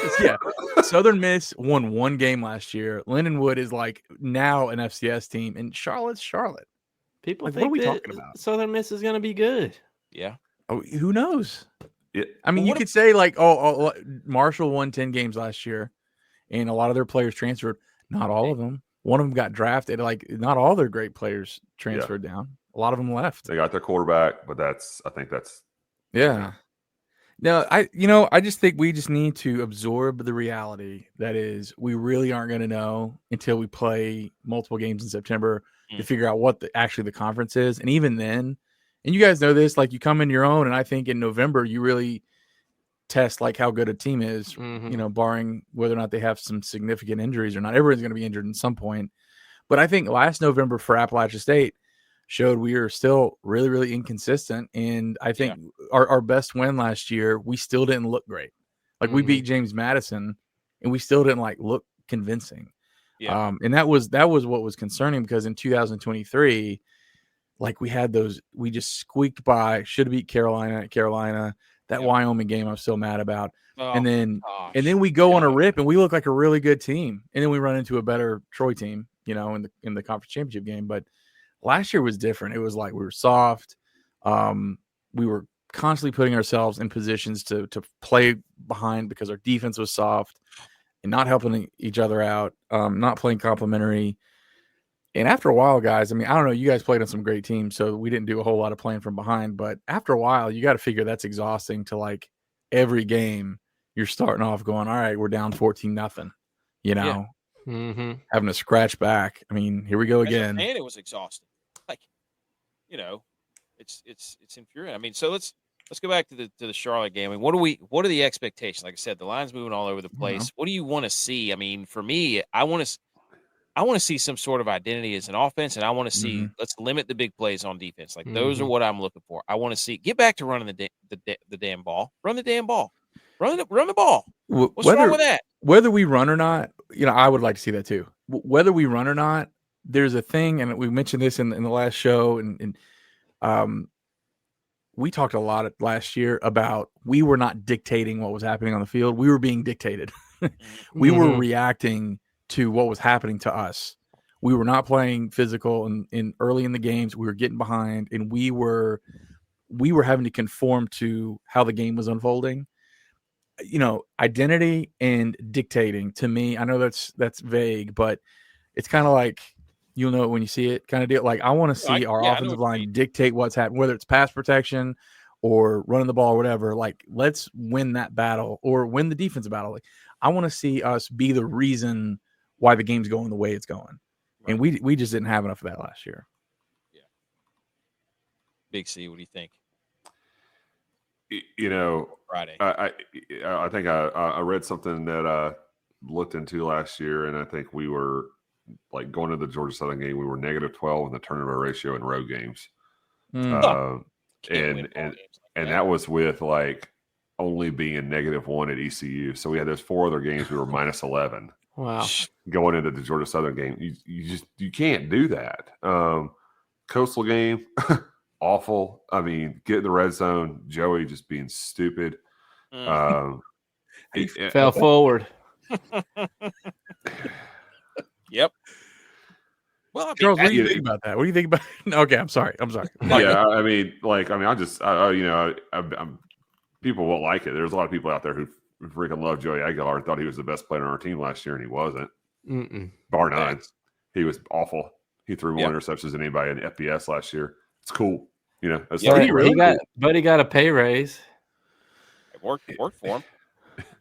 Southern Miss won one game last year. Lindenwood is like now an FCS team, and Charlotte's Charlotte. People Like, think what are we that talking about? Southern Miss is going to be good. Yeah. Oh, who knows? I mean, Well, you could say like, Marshall won 10 games last year, and a lot of their players transferred. Not all of them. One of them got drafted. Like, not all their great players transferred down. A lot of them left. They got their quarterback, but I think that's Yeah. No, I just think we just need to absorb the reality that is we really aren't going to know until we play multiple games in September to figure out what actually the conference is. And even then, and you guys know this, like you come in your own, and I think in November you really test like how good a team is, barring whether or not they have some significant injuries or not. Everyone's going to be injured at some point. But I think last November for Appalachia State showed we are still really, really inconsistent. And I think our best win last year, we still didn't look great. Like we beat James Madison and we still didn't look convincing. Yeah. And that was what was concerning, because in 2023, we had we just squeaked by, should have beat Carolina at Carolina. That Wyoming game I'm still mad about. Oh, and then we go on a rip and we look like a really good team. And then we run into a better Troy team, in the conference championship game. But last year was different. It was like we were soft. We were constantly putting ourselves in positions to play behind because our defense was soft and not helping each other out, not playing complementary. And after a while, guys, I mean, I don't know, you guys played on some great teams, so we didn't do a whole lot of playing from behind. But after a while, you got to figure that's exhausting to every game you're starting off going, all right, we're down 14-0, having to scratch back. I mean, here we go again. And it was exhausting. It's infuriating. I mean, so let's go back to the Charlotte game. I mean, what are the expectations? Like I said, the line's moving all over the place. What do you want to see? I mean, for me, I want to see some sort of identity as an offense, and I want to see let's limit the big plays on defense. Those are what I'm looking for. I want to see get back to running the damn ball. Run the damn ball. Run the ball. What's wrong with that? Whether we run or not, I would like to see that too. Whether we run or not, there's a thing, and we mentioned this in the last show, and we talked a lot last year about we were not dictating what was happening on the field. We were being dictated. We were reacting to what was happening to us. We were not playing physical in early in the games. We were getting behind, and we were having to conform to how the game was unfolding. Identity and dictating, to me, I know that's vague, but it's kind of like you'll know it when you see it kind of deal. I want to see our offensive line dictate what's happening, whether it's pass protection or running the ball or whatever. Let's win that battle or win the defensive battle. I want to see us be the reason why the game's going the way it's going. Right. And we just didn't have enough of that last year. Yeah. Big C, what do you think? Friday. I think I read something that I looked into last year, and I think we were going to the Georgia Southern game, we were -12 in the turnover ratio in road games. And that was with only being -1 at ECU. So we had those 4 other games we were -11. Wow. Going into the Georgia Southern game, you can't do that. Coastal game, awful. I mean, get in the red zone, Joey just being stupid. He fell forward. Yep. Well, Charles, what do you think about that? What do you think about? Okay, I'm sorry. Yeah, I mean, people won't like it. There's a lot of people out there who freaking love Joey Aguilar. Thought he was the best player on our team last year, and he wasn't. Bar none. He was awful. He threw more interceptions than anybody in the FBS last year. It's cool, That's but he got a pay raise. It worked for him.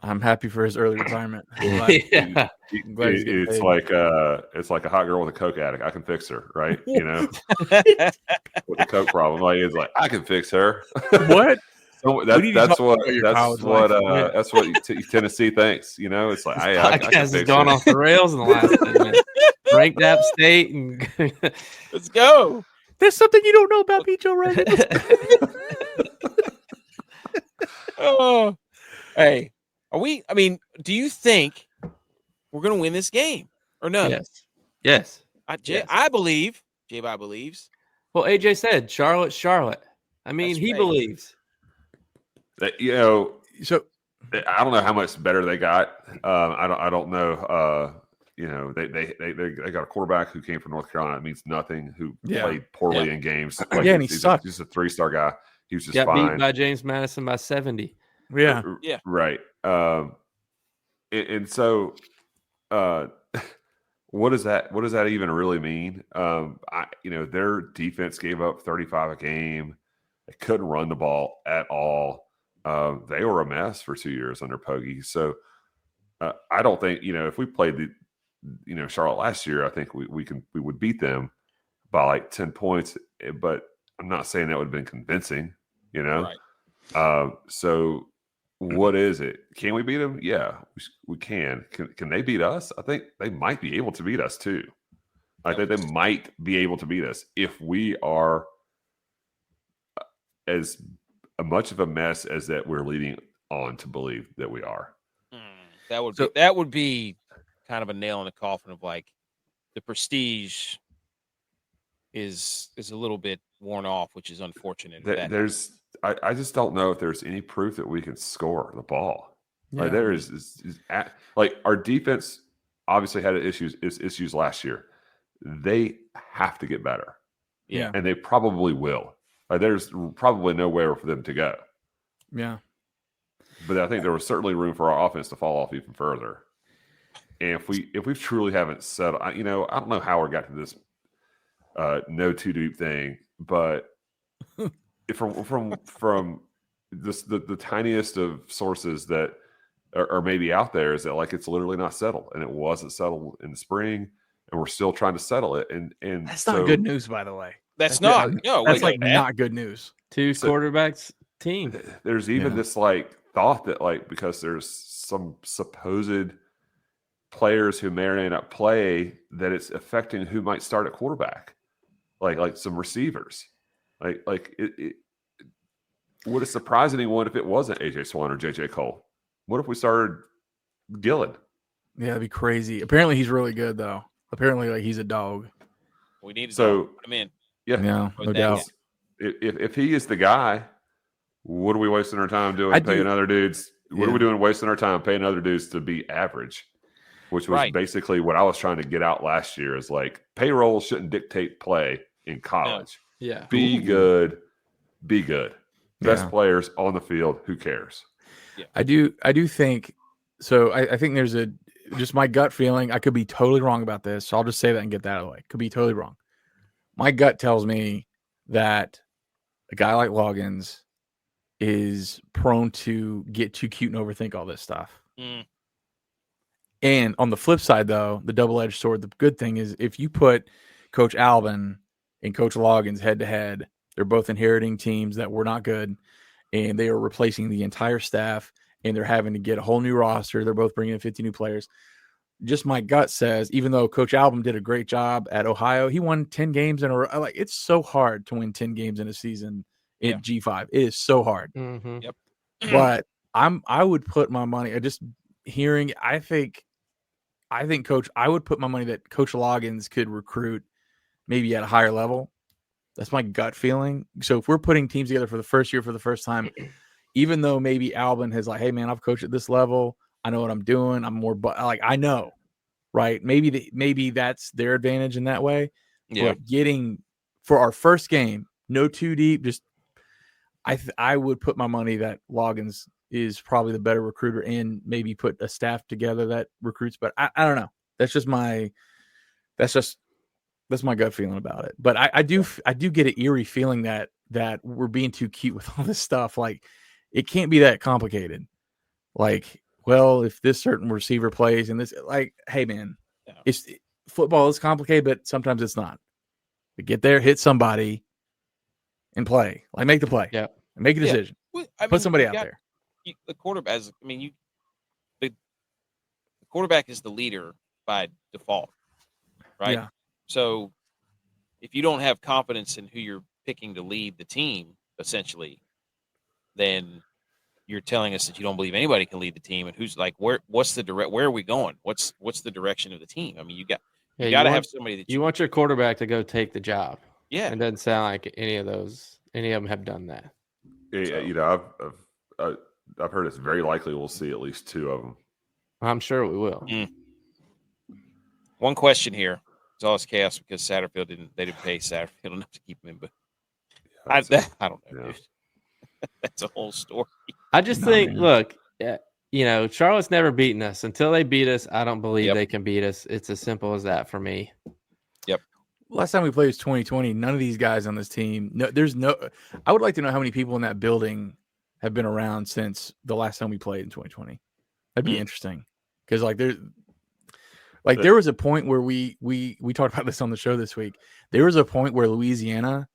I'm happy for his early retirement. It's like a hot girl with a Coke addict. I can fix her, right? With a Coke problem, it's like I can fix her. What? So that's what Tennessee thinks. It's like I can has gone off the rails in the last 10 minutes. Ranked App State and let's go. There's something you don't know about me, Joe Rogan. Oh, hey. I mean, do you think we're going to win this game or no? Yes. I believe. J-Bot believes. Well, AJ said Charlotte. I mean, That's he right. believes. So I don't know how much better they got. I don't know. They got a quarterback who came from North Carolina. It means nothing. Who played poorly in games. Like, and he sucked. He's a 3-star guy. He was just Got fine. beat by James Madison by 70. Yeah. Right. And so, what does that even really mean? Their defense gave up 35 a game. They couldn't run the ball at all. They were a mess for 2 years under Pogge. So I don't think, if we played Charlotte last year, I think we would beat them by like 10 points. But I'm not saying that would have been convincing, Right. So what is it? Can we beat them? Yeah, we can. Can they beat us? I think they might be able to beat us too. I think they might be able to beat us if we are as much of a mess as that we're leading on to believe that we are. That would be kind of a nail in the coffin of like the prestige is a little bit worn off, which is unfortunate. I just don't know if there's any proof that we can score the ball. Yeah. Like there is like our defense obviously had issues last year. They have to get better. Yeah. And they probably will. Like there's probably nowhere for them to go. Yeah. But I think there was certainly room for our offense to fall off even further. And if we truly haven't settled, I don't know how we got to this no too deep thing, but from this the tiniest of sources that are maybe out there is that like it's literally not settled, and it wasn't settled in the spring, and we're still trying to settle it. And that's not good news, by the way. That's not not good news. Two quarterbacks team. There's even this like thought that like because there's some supposed players who may or may not play that it's affecting who might start at quarterback, like some receivers. Like it would it surprise anyone if it wasn't AJ Swan or JJ Cole? What if we started Gillen? Yeah, that'd be crazy. Apparently he's really good though. Apparently like he's a dog. We need to put him in. Yeah, no doubt. If he is the guy, what are we wasting our time doing? Paying other dudes? What are we doing wasting our time paying other dudes to be average? Which was basically what I was trying to get out last year is like payroll shouldn't dictate play in college. No. Yeah. Be good. Best players on the field. Who cares? Yeah. I do think so. I think there's just my gut feeling. I could be totally wrong about this. So I'll just say that and get that out of the way. Could be totally wrong. My gut tells me that a guy like Loggins is prone to get too cute and overthink all this stuff. And on the flip side, though, the double-edged sword, the good thing is if you put Coach Alvin and Coach Loggins head-to-head, they're both inheriting teams that were not good, and they are replacing the entire staff, and they're having to get a whole new roster. They're both bringing in 50 new players. Just my gut says, even though Coach Alvin did a great job at Ohio, he won 10 games in a row. Like, it's so hard to win 10 games in a season in G5. It is so hard. Mm-hmm. Yep. But I would put my money just hearing. I think Coach. I would put my money that Coach Loggins could recruit maybe at a higher level. That's my gut feeling. So if we're putting teams together for the first year for the first time, even though maybe Alvin has like, hey man, I've coached at this level. I know what I'm doing. I'm more, but like I know, right? Maybe that's their advantage in that way. Yeah. But getting for our first game, no too deep. Just I would put my money that Loggins is probably the better recruiter and maybe put a staff together that recruits. But I don't know. That's my gut feeling about it. But I do get an eerie feeling that we're being too cute with all this stuff. Like it can't be that complicated. Like, well, if this certain receiver plays and this, like, hey man, football is complicated, but sometimes it's not. But get there, hit somebody, and play. Like make the play. Yeah. And make a decision. Well, Put somebody out there. The quarterback, the quarterback is the leader by default, right? Yeah. So if you don't have confidence in who you're picking to lead the team, essentially, then you're telling us that you don't believe anybody can lead the team, and who's like, what's the where are we going? What's the direction of the team? I mean, you got to have somebody that you want your quarterback to go take the job. Yeah, it doesn't sound like any of them have done that. So. You know, I've heard it's very likely we'll see at least 2 of them. I'm sure we will. One question here. It's all this chaos because Satterfield didn't pay Satterfield enough to keep him in, but I don't know. Yeah. Dude. That's a whole story. I just think, look, you know, Charlotte's never beaten us. Until they beat us, I don't believe they can beat us. It's as simple as that for me. Yep. Last time we played was 2020. None of these guys on this team. I would like to know how many people in that building have been around since the last time we played in 2020. That'd be interesting because there was a point where we talked about this on the show this week. There was a point where Louisiana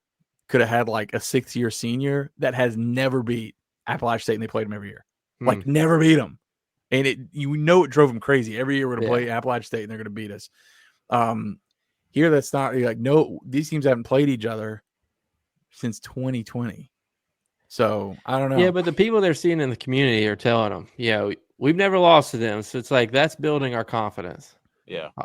could have had like a 6th-year senior that has never beat Appalachian State, and they played them every year. Like never beat them, and it drove them crazy. Every year we're going to play Appalachian State, and they're going to beat us. Here that's not like no. These teams haven't played each other since 2020. So I don't know. Yeah, but the people they're seeing in the community are telling them, we've never lost to them. So it's like that's building our confidence. Yeah. I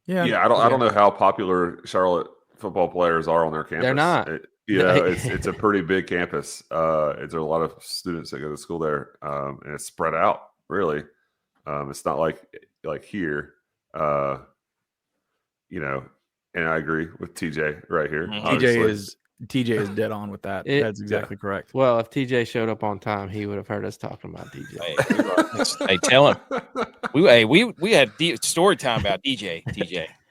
don't know how popular Charlotte football players are on their campus. They're not. It's a pretty big campus. There's a lot of students that go to school there, and it's spread out. Really, it's not like here. You know, and I agree with TJ right here. TJ is dead on with that. That's exactly correct. Well, if TJ showed up on time, he would have heard us talking about DJ. Hey, tell him. We had story time about DJ.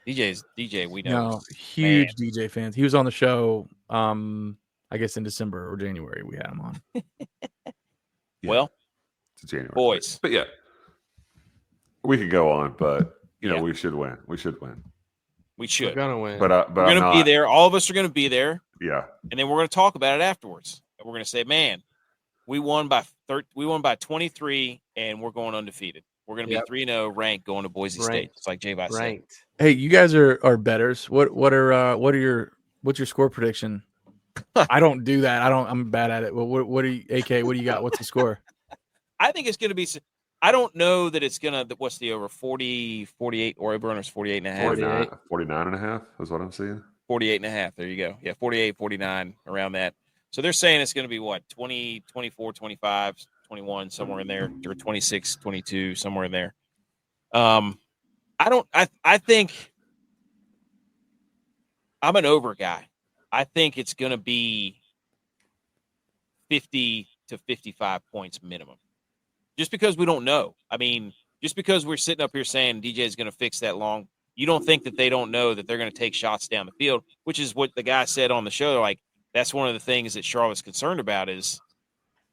DJ. We know. No, huge DJ fans. He was on the show. I guess in December or January we had him on. Well, it's January, boys. But we could go on, but we should win. We should win. We should. We're gonna win. But we're gonna be there. All of us are gonna be there. Yeah. And then we're gonna talk about it afterwards. And we're gonna say, man, we won by 23, and we're going undefeated. We're gonna be 3-0 ranked going to Boise State. It's like J-Vi said. Hey, you guys are bettors. What's your score prediction? I don't do that. I'm bad at it. Well, what are you, AK? What do you got? What's the score? I think it's gonna be. I don't know that it's going to – what's the over? 40, 48 – or over-runners 48.5? 49.5 is what I'm seeing. 48.5. There you go. Yeah, 48, 49, around that. So they're saying it's going to be what? 20, 24, 25, 21, somewhere in there, or 26, 22, somewhere in there. I think I'm an over guy. I think it's going to be 50 to 55 points minimum. Just because we don't know. I mean, just because we're sitting up here saying DJ is going to fix that long, you don't think that they don't know that they're going to take shots down the field, which is what the guy said on the show. Like, that's one of the things that Charlotte's concerned about is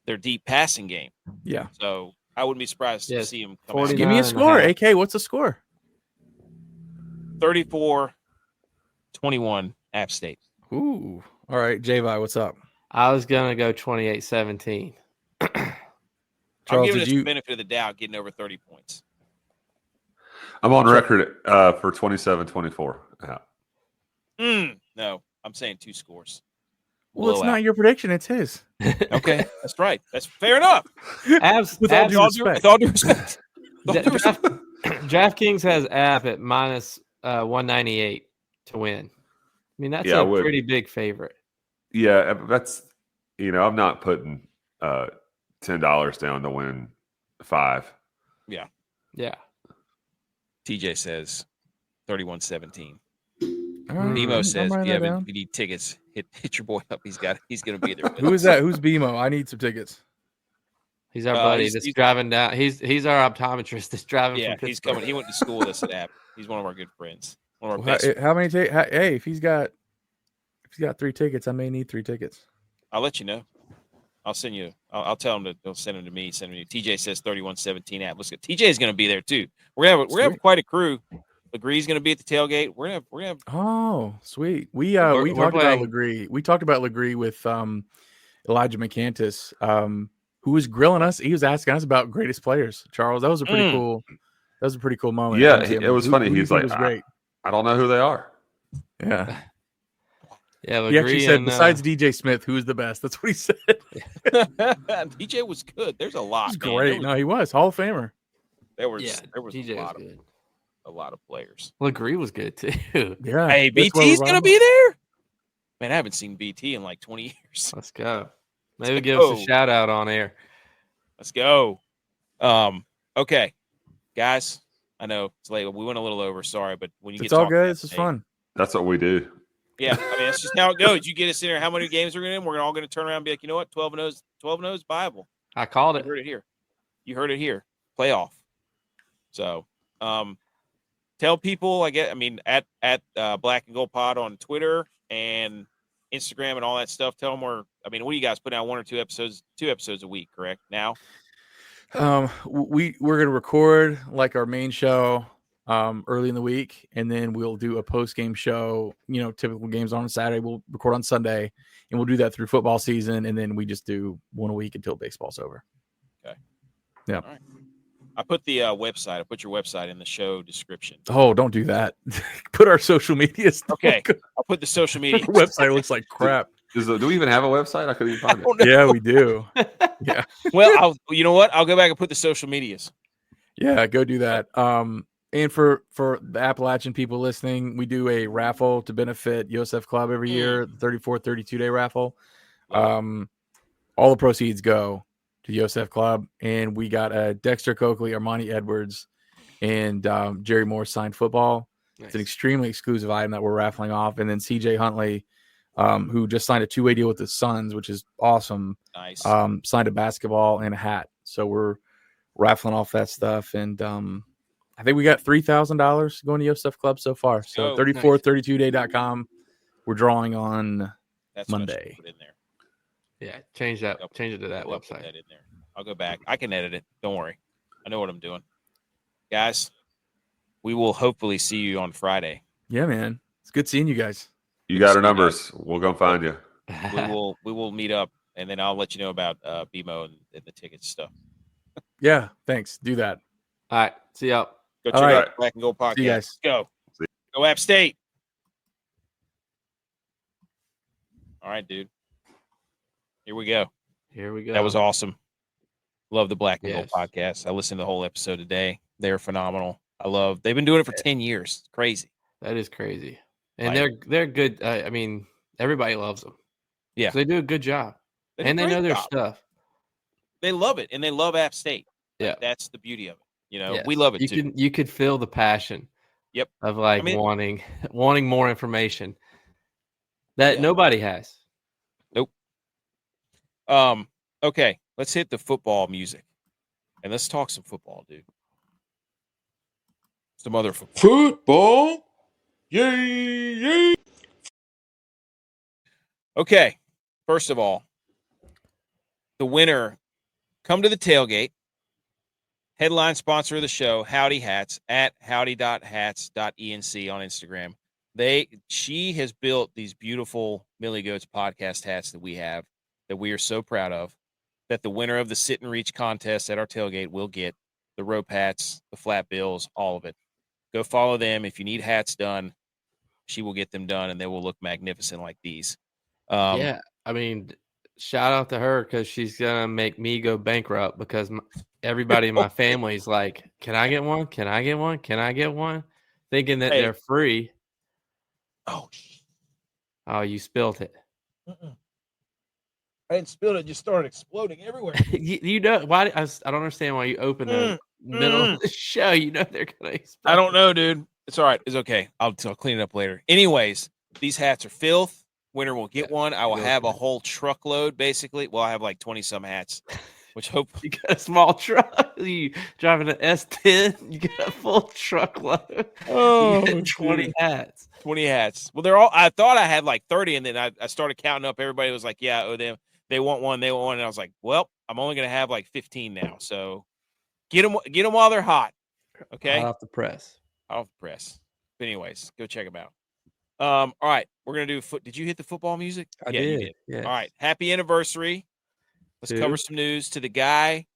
their deep passing game. Yeah. So I wouldn't be surprised to see him come out. Give me a score, AK. What's the score? 34-21, App State. Ooh. All right, J-Vi, what's up? I was going to go 28-17. I'm giving us the benefit of the doubt, getting over 30 points. I'm on record for 27-24. No, I'm saying 2 scores. Well, it's not your prediction; it's his. Okay, that's right. That's fair enough. With all due respect. DraftKings has app at minus 198 to win. I mean, that's a pretty big favorite. Yeah, that's I'm not putting $10 down to win 5. Yeah. TJ says 31-17. BMO says if you need tickets, hit your boy up. He's going to be there. Who is that? Who's BMO? I need some tickets. He's our buddy that's driving down. He's our optometrist that's driving. Yeah, from he's coming. He went to school with us at App. He's one of our good friends. One of our best. How many? Hey, if he's got 3 tickets, I may need 3 tickets. I'll let you know. I'll send you. I'll tell him they'll send them to me. Send them to you. TJ says 31-17 App. Let's go. TJ is going to be there too. We're gonna have quite a crew. Legree's going to be at the tailgate. We're gonna have. Oh, sweet. We talked about Legree. We talked about Legree with Elijah McCantis, who was grilling us. He was asking us about greatest players. Charles, that was a pretty cool. That was a pretty cool moment. Yeah, it was funny. He's like, was great. I don't know who they are. Yeah. Yeah, He actually Legree said, and, besides DJ Smith, who's the best? That's what he said. DJ was good. There's a lot. He's Man. great. No, he was Hall of Famer. There was DJ was good. a lot of players. Legree was good too. Yeah. Hey, that's why BT's we're gonna be there. Man, I haven't seen BT in like 20 years. Let's go. Maybe give us a shout out on air. Let's go. Okay, guys. I know it's late. We went a little over. Sorry, but when you It's get all good. It's just fun. That's what we do. Yeah, I mean that's just how it goes. You get us in there. How many games we're in? We're all going to turn around and be like, you know what? 12-0 is viable. I called You it. heard it here. You heard it here. Playoff. So, tell people. At Black and Gold Pod on Twitter and Instagram and all that stuff. Tell them what do you guys put out 1 or 2 episodes? 2 episodes a week, correct? Now, we're gonna record like our main show early in the week, and then we'll do a post-game show. Typical games on Saturday. We'll record on Sunday, and we'll do that through football season, and then we just do 1 a week until baseball's over. Okay. Yeah. All right. I put the website. I put your website in the show description. Oh, don't do that. Put our social media stuff. Okay. I'll put the social media. Our website looks like crap. Do we even have a website? I couldn't even find it. Yeah, we do. Yeah. Well, you know what? I'll go back and put the social medias. Yeah, go do that. And for the Appalachian people listening, we do a raffle to benefit Yosef Club every year, 32-day raffle. All the proceeds go to Yosef Club, and we got Dexter Coakley, Armani Edwards, and Jerry Moore signed football. Nice. It's an extremely exclusive item that we're raffling off. And then CJ Huntley, who just signed a 2-way deal with the Suns, which is awesome. Nice. Signed a basketball and a hat. So we're raffling off that stuff. And I think we got $3,000 going to Yosef Club so far. So 32day.com. We're drawing on Monday. Put in there. Yeah, change it to that website. Put that in there. I'll go back. I can edit it. Don't worry. I know what I'm doing. Guys, we will hopefully see you on Friday. Yeah, man. It's good seeing you guys. You got our numbers. We'll go find you. We will meet up, and then I'll let you know about BMO and the tickets stuff. Yeah, thanks. Do that. All right. See y'all. Go check out Black and Gold Podcast. See you guys. Go. Go App State. All right, dude. Here we go. That was awesome. Love the Black and Gold Podcast. I listened to the whole episode today. They're phenomenal. They've been doing it for 10 years. It's crazy. That is crazy. And they're good. Everybody loves them. Yeah. They do a good job. They know their stuff. They love it, and they love App State. Yeah. That's the beauty of it. We love it too. You could feel the passion. Yep. Of wanting more information that nobody has. Nope. Okay, let's hit the football music, and let's talk some football, dude. Some other football. Yay! Okay, first of all, the winner, come to the tailgate. Headline sponsor of the show, Howdy Hats, at howdy.hats.enc on Instagram. She has built these beautiful Millie Goats podcast hats that we have, that we are so proud of, that the winner of the sit and reach contest at our tailgate will get the rope hats, the flat bills, all of it. Go follow them. If you need hats done, she will get them done, and they will look magnificent like these. Shout out to her, because she's going to make me go bankrupt, because everybody in my family is like, can I get one? Can I get one? Can I get one? Thinking that they're free. Oh, you spilled it. I didn't spill it. It just started exploding everywhere. Why? I don't understand why you open the middle of the show. They're going to explode. I don't know, dude. It's all right. It's okay. I'll clean it up later. Anyways, these hats are filth. Winner will get one. I will have a whole truckload, basically. Well, I have like 20-some hats, which hopefully. You got a small truck. You driving an S10. You got a full truckload. Oh, 20 hats. 20 hats. Well, I thought I had like 30, and then I started counting up. Everybody was like, yeah, they want one. They want one. And I was like, well, I'm only going to have like 15 now. So get them while they're hot. Okay. Hot off the press. But anyways, go check them out. All right, we're gonna do Did you hit the football music? I did. You did. Yes. All right, happy anniversary. Let's cover some news to the guy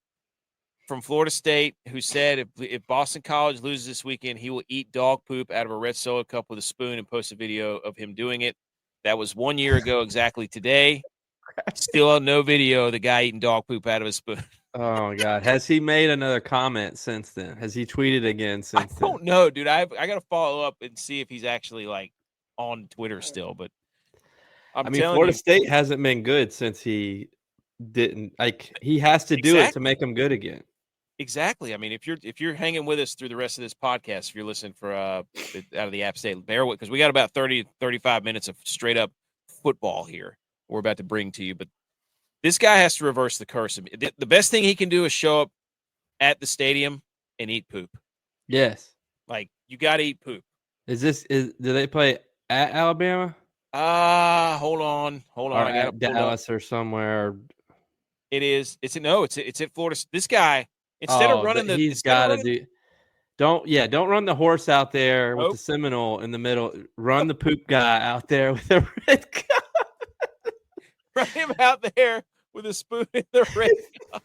from Florida State who said if Boston College loses this weekend, he will eat dog poop out of a red Solo cup with a spoon and post a video of him doing it. That was 1 year ago exactly today. Still no video of the guy eating dog poop out of his spoon. Oh my God. Has he made another comment since then? Has he tweeted again since I then? don't know, dude. I got to follow up and see if he's actually like on Twitter still. But I'm telling Florida you, State hasn't been good since he didn't. Like, he has to do it to make them good again. Exactly. I mean, if you're hanging with us through the rest of this podcast, if you're listening for out of the App State, bear with, because we got about 35 minutes of straight up football here we're about to bring to you. But this guy has to reverse the curse. The best thing he can do is show up at the stadium and eat poop. Yes. Like, you got to eat poop. Do they play at Alabama? Hold on. Or I got at Dallas or somewhere. It's at Florida. This guy, instead of running he's got to do. Don't run the horse out there with Nope. the Seminole in the middle. Run the poop guy out there with a red cup. Run him out there with a spoon in the red cup.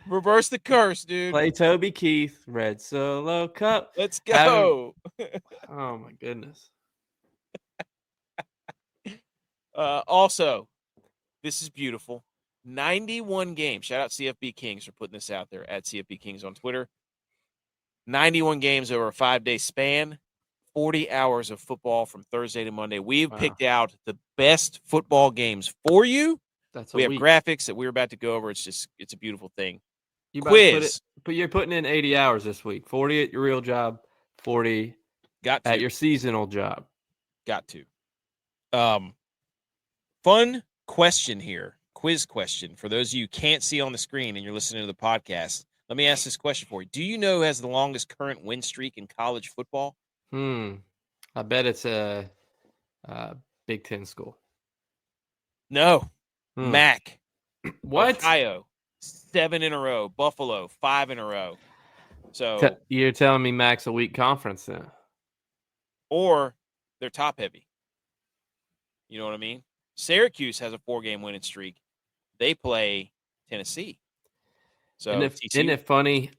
Reverse the curse, dude. Play Toby Keith, red solo cup. Let's go. Oh my goodness. Also, this is beautiful. 91 games. Shout out CFB Kings for putting this out there at CFB Kings on Twitter. 91 games over a 5-day span. 40 hours of football from Thursday to Monday. We've picked out the best football games for you. We have graphics that we're about to go over. It's a beautiful thing. Quiz. But you're putting in 80 hours this week. 40 at your real job, 40 at your seasonal job. Got to. Fun question here. Quiz question. For those of you who can't see on the screen and you're listening to the podcast, let me ask this question for you. Do you know who has the longest current win streak in college football? I bet it's a Big Ten school. No. Mac. What? Ohio. 7 in a row. Buffalo. 5 in a row. So you're telling me Mac's a weak conference then? Or they're top heavy. You know what I mean? Syracuse has a 4-game winning streak. They play Tennessee. So isn't it funny?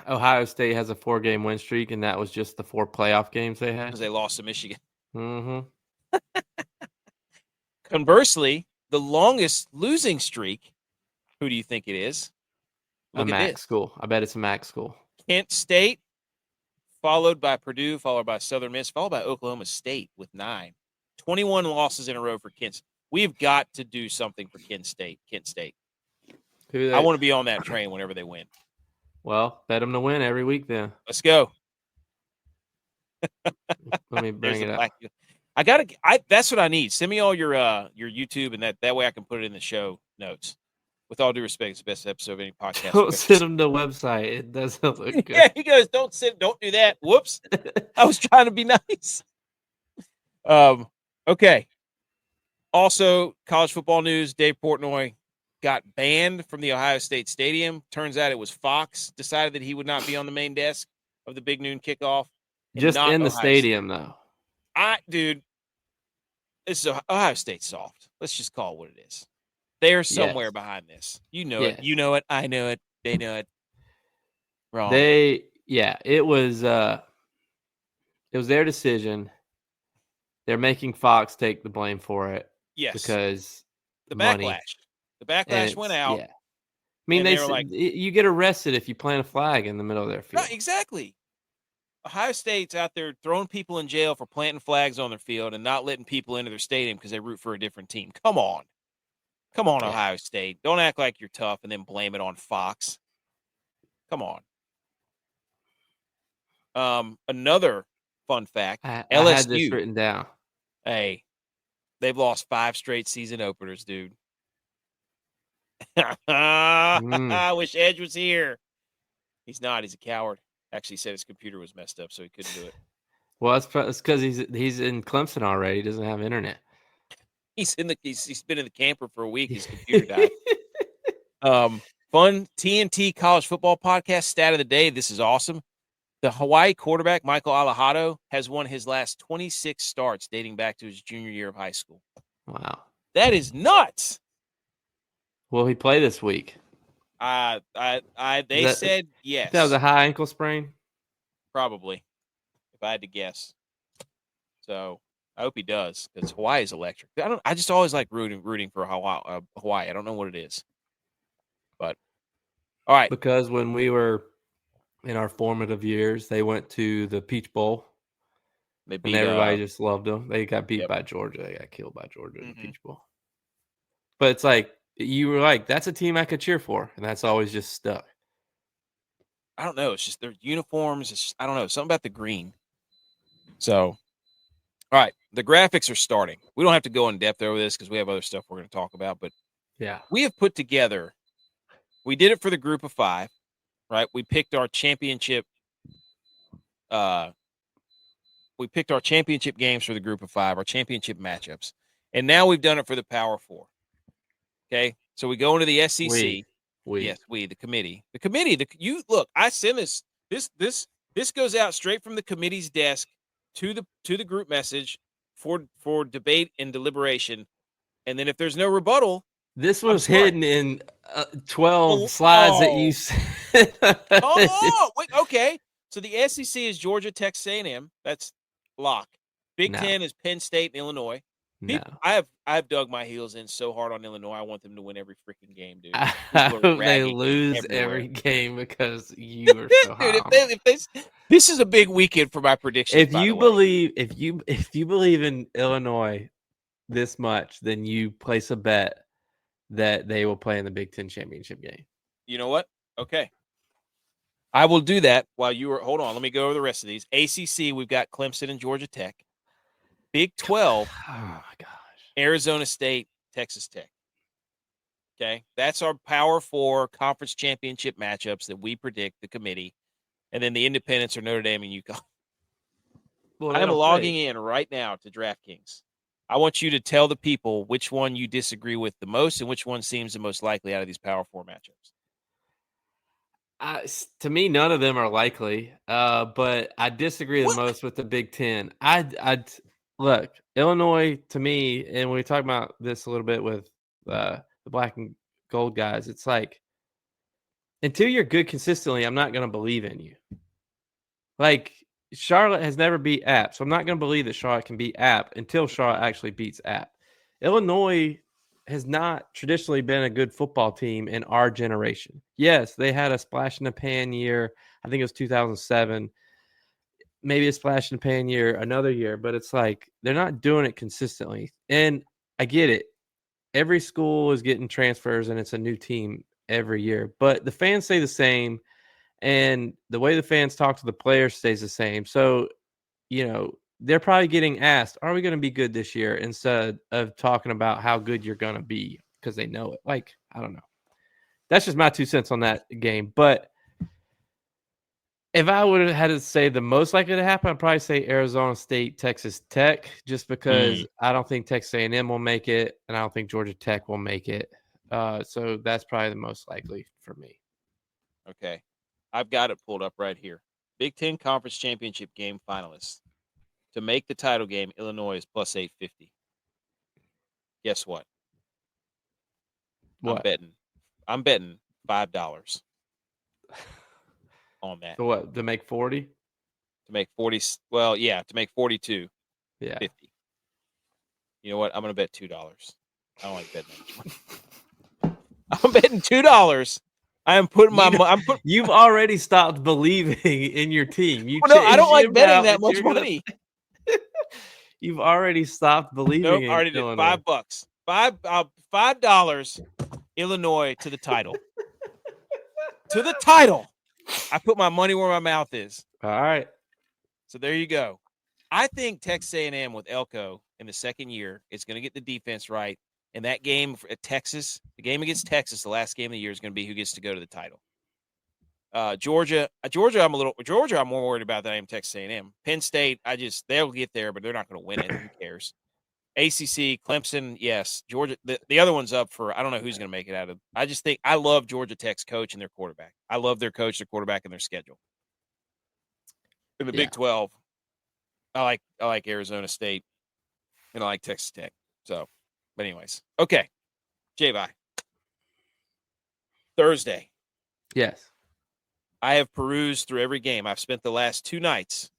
Ohio State has a 4-game win streak, and that was just the 4 playoff games they had because they lost to Michigan. Mm-hmm. Conversely, the longest losing streak. Who do you think it is? Look at MAC school. I bet it's a MAC school. Kent State, followed by Purdue, followed by Southern Miss, followed by Oklahoma State with 9. 21 losses in a row for Kent. We've got to do something for Kent State. I want to be on that train whenever they win. Well, bet them to win every week then. Let's go. Let me bring it up. That's what I need. Send me all your YouTube, and that way I can put it in the show notes. With all due respect, it's the best episode of any podcast. Don't send them to the website. It doesn't look good. Yeah, he goes, don't do that. Whoops. I was trying to be nice. Okay. Also, college football news, Dave Portnoy got banned from the Ohio State Stadium. Turns out it was Fox decided that he would not be on the main desk of the Big Noon Kickoff. Just in the stadium, though. Dude, this is Ohio State soft. Let's just call it what it is. They're somewhere behind this. You know it. You know it. I know it. They know it. Wrong. It was their decision. They're making Fox take the blame for it. Yes. Because the money. backlash. The backlash went out. Yeah. I mean, they were like, you get arrested if you plant a flag in the middle of their field. Right, exactly. Ohio State's out there throwing people in jail for planting flags on their field and not letting people into their stadium because they root for a different team. Come on, Ohio State. Don't act like you're tough and then blame it on Fox. Come on. Another fun fact. I LSU had this written down. Hey, they've lost 5 straight season openers, dude. I wish Edge was here. He's not. He's a coward. Actually said his computer was messed up, so he couldn't do it. Well, it's because he's in Clemson already. He doesn't have internet. He's been in the camper for a week. His computer died. Fun TNT college football podcast stat of the day. This is awesome. The Hawaii quarterback, Michael Alejado, has won his last 26 starts dating back to his junior year of high school. Wow. That is nuts. Will he play this week? They said yes. That was a high ankle sprain? Probably, if I had to guess. So I hope he does because Hawaii is electric. I just always like rooting for Hawaii. I don't know what it is, but all right. Because when we were in our formative years, they went to the Peach Bowl, They and beat everybody just loved them. They got beat Yep. by Georgia. They got killed by Georgia in the Mhm. Peach Bowl. But it's like you were like, that's a team I could cheer for, and that's always just stuck. I don't know. It's just their uniforms. It's just, I don't know, something about the green. So, all right, the graphics are starting. We don't have to go in depth over this because we have other stuff we're going to talk about. But Yeah, we have put together. We did it for the group of 5, right? We picked our championship. We picked our championship games for the group of 5, our championship matchups, and now we've done it for the Power 4. Okay, so we go into the SEC. Yes, the committee. You look. I send this. This goes out straight from the committee's desk to the group message for debate and deliberation. And then if there's no rebuttal, this I'm was sorry. hidden in 12 slides that you sent. Oh, wait, okay. So the SEC is Georgia, Texas A&M. That's lock. Big No. Ten is Penn State and Illinois. No, I've dug my heels in so hard on Illinois. I want them to win every freaking game, dude. I People are hope they ragging lose everywhere. every game because you are so high. Dude, on them. this is a big weekend for my predictions. If by you the way. believe, if you believe in Illinois this much, then you place a bet that they will play in the Big Ten championship game. You know what? Okay. I will do that while you are. Hold on. Let me go over the rest of these. ACC, we've got Clemson and Georgia Tech. Big 12, Oh my gosh. Arizona State, Texas Tech. Okay. That's our Power 4 conference championship matchups that we predict, the committee. And then the independents are Notre Dame and UConn. Well, I am logging in right now to DraftKings. I want you to tell the people which one you disagree with the most and which one seems the most likely out of these Power 4 matchups. To me, none of them are likely, but I disagree the most with the Big Ten. I look, Illinois to me, and we talked about this a little bit with the black and gold guys. It's like until you're good consistently, I'm not going to believe in you. Like Charlotte has never beat App, so I'm not going to believe that Charlotte can beat App until Charlotte actually beats App. Illinois has not traditionally been a good football team in our generation. Yes, they had a splash in the pan year. I think it was 2007. Maybe a splash in the pan year another year, but it's like they're not doing it consistently. And I get it. Every school is getting transfers and it's a new team every year, but the fans stay the same and the way the fans talk to the players stays the same. So, they're probably getting asked, are we going to be good this year? Instead of talking about how good you're going to be because they know it. Like, I don't know. That's just my 2 cents on that game. But if I would have had to say the most likely to happen, I'd probably say Arizona State, Texas Tech, just because I don't think Texas A&M will make it, and I don't think Georgia Tech will make it. So that's probably the most likely for me. Okay. I've got it pulled up right here. Big Ten Conference Championship game finalists. To make the title game, Illinois is plus 850. Guess what? What? I'm betting $5 on that. So what? To make 40? To make 40. Well, yeah, to make 42. Yeah. 50. You know what? I'm going to bet $2. I don't like betting that much money. I'm betting $2. I am putting You've already stopped believing in your team. No, I don't like betting that much money. You've already stopped believing. Nope, in I already did. Illinois. $5. $5. Illinois to the title. To the title. I put my money where my mouth is. All right. So there you go. I think Texas A&M with Elko in the second year is going to get the defense right. And that game at Texas, the game against Texas, the last game of the year is going to be who gets to go to the title. Georgia, I'm more worried about than I am Texas A&M. Penn State, they'll get there, but they're not going to win it. Who cares? ACC, Clemson, yes. Georgia, the other one's up for, I don't know who's going to make it out of. I just think I love Georgia Tech's coach and their quarterback. I love their coach, their quarterback, and their schedule. In the Big 12, I like Arizona State, and I like Texas Tech. So, but anyways, okay. J-Bye. Thursday. Yes. I have perused through every game. I've spent the last 2 nights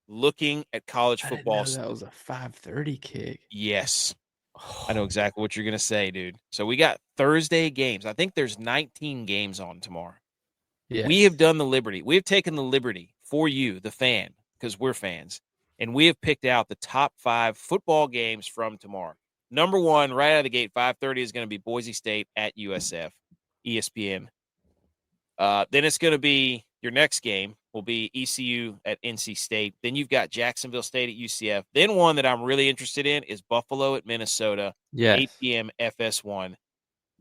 looking at college I didn't football. know that was a 5:30 kick. Yes. I know exactly what you're going to say, dude. So we got Thursday games. I think there's 19 games on tomorrow. Yes. We have done the liberty. We have taken the liberty for you, the fan, because we're fans, and we have picked out the top 5 football games from tomorrow. Number 1, right out of the gate, 5:30 is going to be Boise State at USF, ESPN. Then it's going to be your next game will be ECU at NC State. Then you've got Jacksonville State at UCF. Then one that I'm really interested in is Buffalo at Minnesota, Yes. 8 p.m. FS1.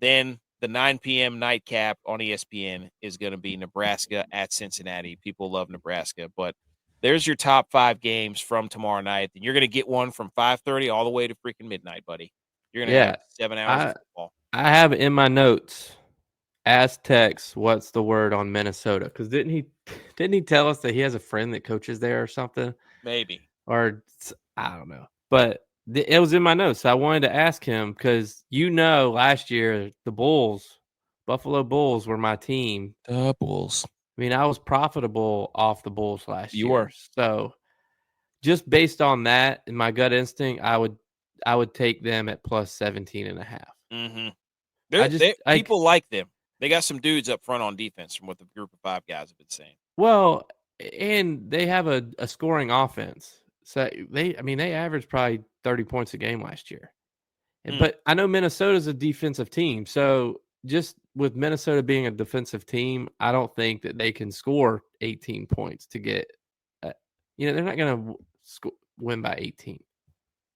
Then the 9 p.m. nightcap on ESPN is going to be Nebraska at Cincinnati. People love Nebraska, but there's your top 5 games from tomorrow night. And you're going to get one from 5:30 all the way to freaking midnight, buddy. You're going to have 7 hours of football. I have in my notes, ask Tex what's the word on Minnesota, because didn't he tell us that he has a friend that coaches there or something? Maybe. Or I don't know. But it was in my notes. So I wanted to ask him because last year the Buffalo Bulls were my team. The Bulls. I mean, I was profitable off the Bulls last year. You were. So just based on that and my gut instinct, I would take them at plus 17.5. Mm-hmm. People like them. They got some dudes up front on defense from what the group of 5 guys have been saying. Well, and they have a scoring offense. So they averaged probably 30 points a game last year. But I know Minnesota's a defensive team. So just with Minnesota being a defensive team, I don't think that they can score 18 points to get they're not going to win by 18.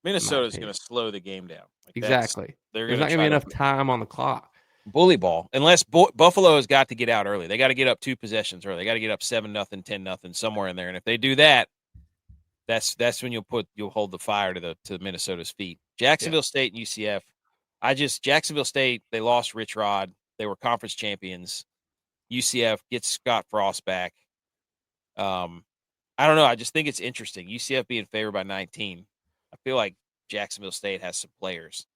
Minnesota's going to slow the game down. Exactly. There's not going to be enough time on the clock. Bully ball, unless Buffalo has got to get out early. They got to get up 2 possessions early. They got to get up 7-0, 10-0, somewhere in there. And if they do that, that's when you'll hold the fire to Minnesota's feet. Jacksonville State and UCF. Jacksonville State, they lost Rich Rod. They were conference champions. UCF gets Scott Frost back. I don't know. I just think it's interesting. UCF being favored by 19. I feel like Jacksonville State has some players.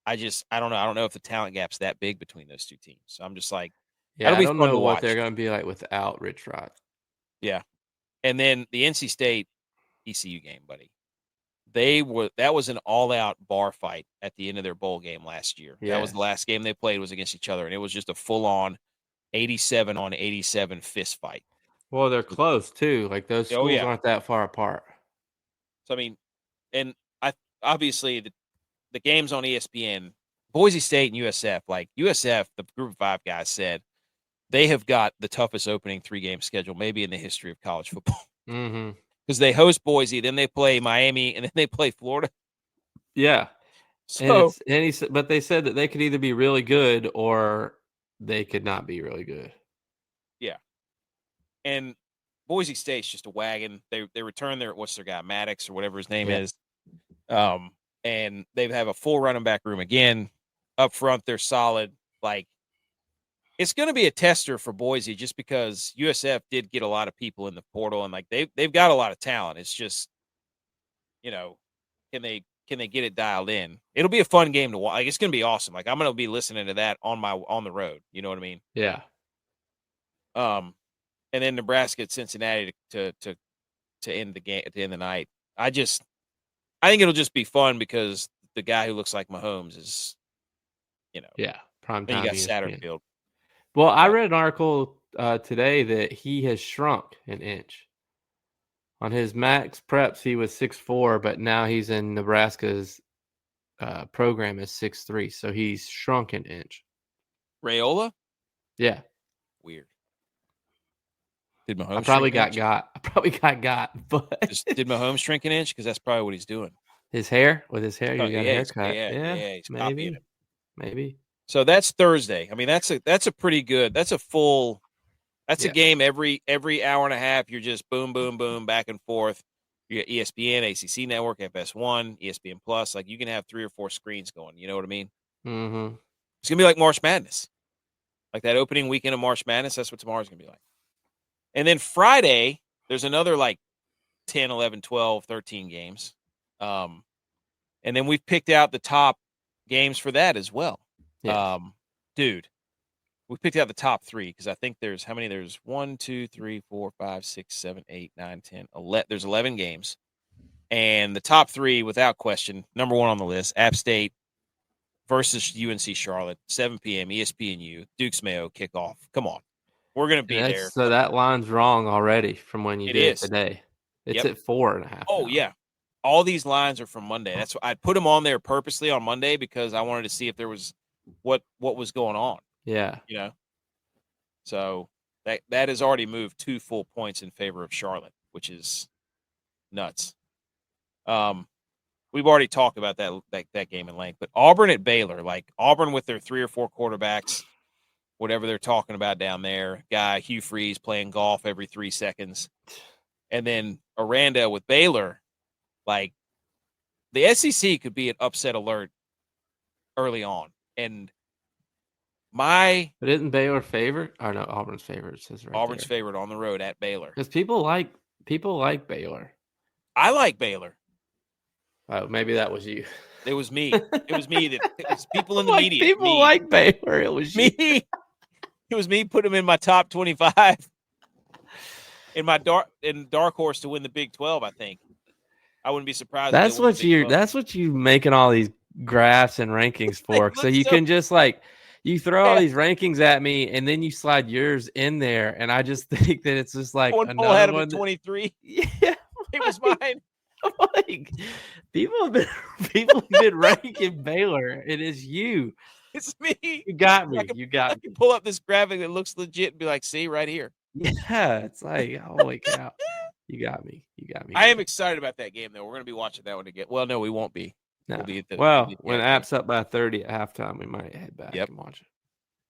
I don't know. I don't know if the talent gap's that big between those 2 teams. So I'm just like, I don't know what they're going to be like without Rich Rod. Yeah. And then the NC State ECU game, buddy. That was an all-out bar fight at the end of their bowl game last year. Yeah. That was the last game they played was against each other, and it was just a full-on 87-on-87 fist fight. Well, they're close too. Like those schools aren't that far apart. So I mean, and obviously the games on ESPN, Boise State and USF. Like USF, the group of 5 guys said they have got the toughest opening 3-game schedule maybe in the history of college football. Mm-hmm. Because they host Boise, then they play Miami, and then they play Florida. Yeah. So, but they said that they could either be really good or they could not be really good. Yeah. And Boise State's just a wagon. They return what's their guy, Maddox or whatever his name is. And they have a full running back room again. Up front, they're solid. Like, it's going to be a tester for Boise just because USF did get a lot of people in the portal, and like they've got a lot of talent. It's just, can they get it dialed in? It'll be a fun game to watch. Like, it's going to be awesome. Like, I'm going to be listening to that on the road. You know what I mean? Yeah. And then Nebraska at Cincinnati to end the game at the end of the night. I think it'll just be fun because the guy who looks like Mahomes is, prime then time. you got Satterfield. Well, I read an article today that he has shrunk an inch. On his max preps, he was 6'4", but now he's in Nebraska's program as 6'3", so he's shrunk an inch. Raiola? Yeah. Weird. Did Mahomes I probably got, but did Mahomes shrink an inch? Because that's probably what he's doing. With his hair, you got a haircut. Yeah, he's copying him. Maybe. So that's Thursday. I mean, that's a pretty good. That's a full. That's a game every hour and a half. You're just boom, boom, boom, back and forth. You got ESPN, ACC Network, FS1, ESPN Plus. Like, you can have 3 or 4 screens going. You know what I mean? Mm-hmm. It's gonna be like March Madness, like that opening weekend of March Madness. That's what tomorrow's gonna be like. And then Friday, there's another like 10, 11, 12, 13 games. And then we've picked out the top games for that as well. Yes. Dude, we picked out the top 3 because I think there's how many? There's 1, 2, 3, 4, 5, 6, 7, 8, 9, 10, 11. There's 11 games. And the top 3, without question, number 1 on the list, App State versus UNC Charlotte, 7 p.m. ESPNU, Duke's Mayo kickoff. Come on. We're going to be there. So that line's wrong already from when you did it today. It's at 4.5. Oh, now. yeah. All these lines are from Monday. That's why I put them on there purposely on Monday because I wanted to see if there was what was going on. Yeah. You know? So that has already moved 2 full points in favor of Charlotte, which is nuts. We've already talked about that game in length, but Auburn at Baylor, like Auburn with their 3 or 4 quarterbacks, whatever they're talking about down there, guy Hugh Freeze playing golf every 3 seconds, and then Aranda with Baylor, like the SEC could be an upset alert early on, and but isn't Baylor favored? Or no, Auburn's favored. It says right Auburn's there. favored on the road at Baylor Because people like Baylor. I like Baylor. Oh, maybe that was you. It was me. It was me. It was people in the like media. People like Baylor. It was me. You. It was me. Put them in my top 25 in my dark horse to win the Big 12. I think I wouldn't be surprised. That's what you making all these graphs and rankings for. So you can just like you throw all these rankings at me, and then you slide yours in there, and I just think that it's just like one poll had him at 23. Yeah, it was mine. Like people have been ranking Baylor. It is you. It's me. You got me. I can pull up this graphic that looks legit and be like, see right here. Yeah, it's like holy cow. You got me. I am excited about that game though. We're gonna be watching that one again. Well, no, we won't be. No. We'll when App's up by 30 at halftime, we might head back and watch it.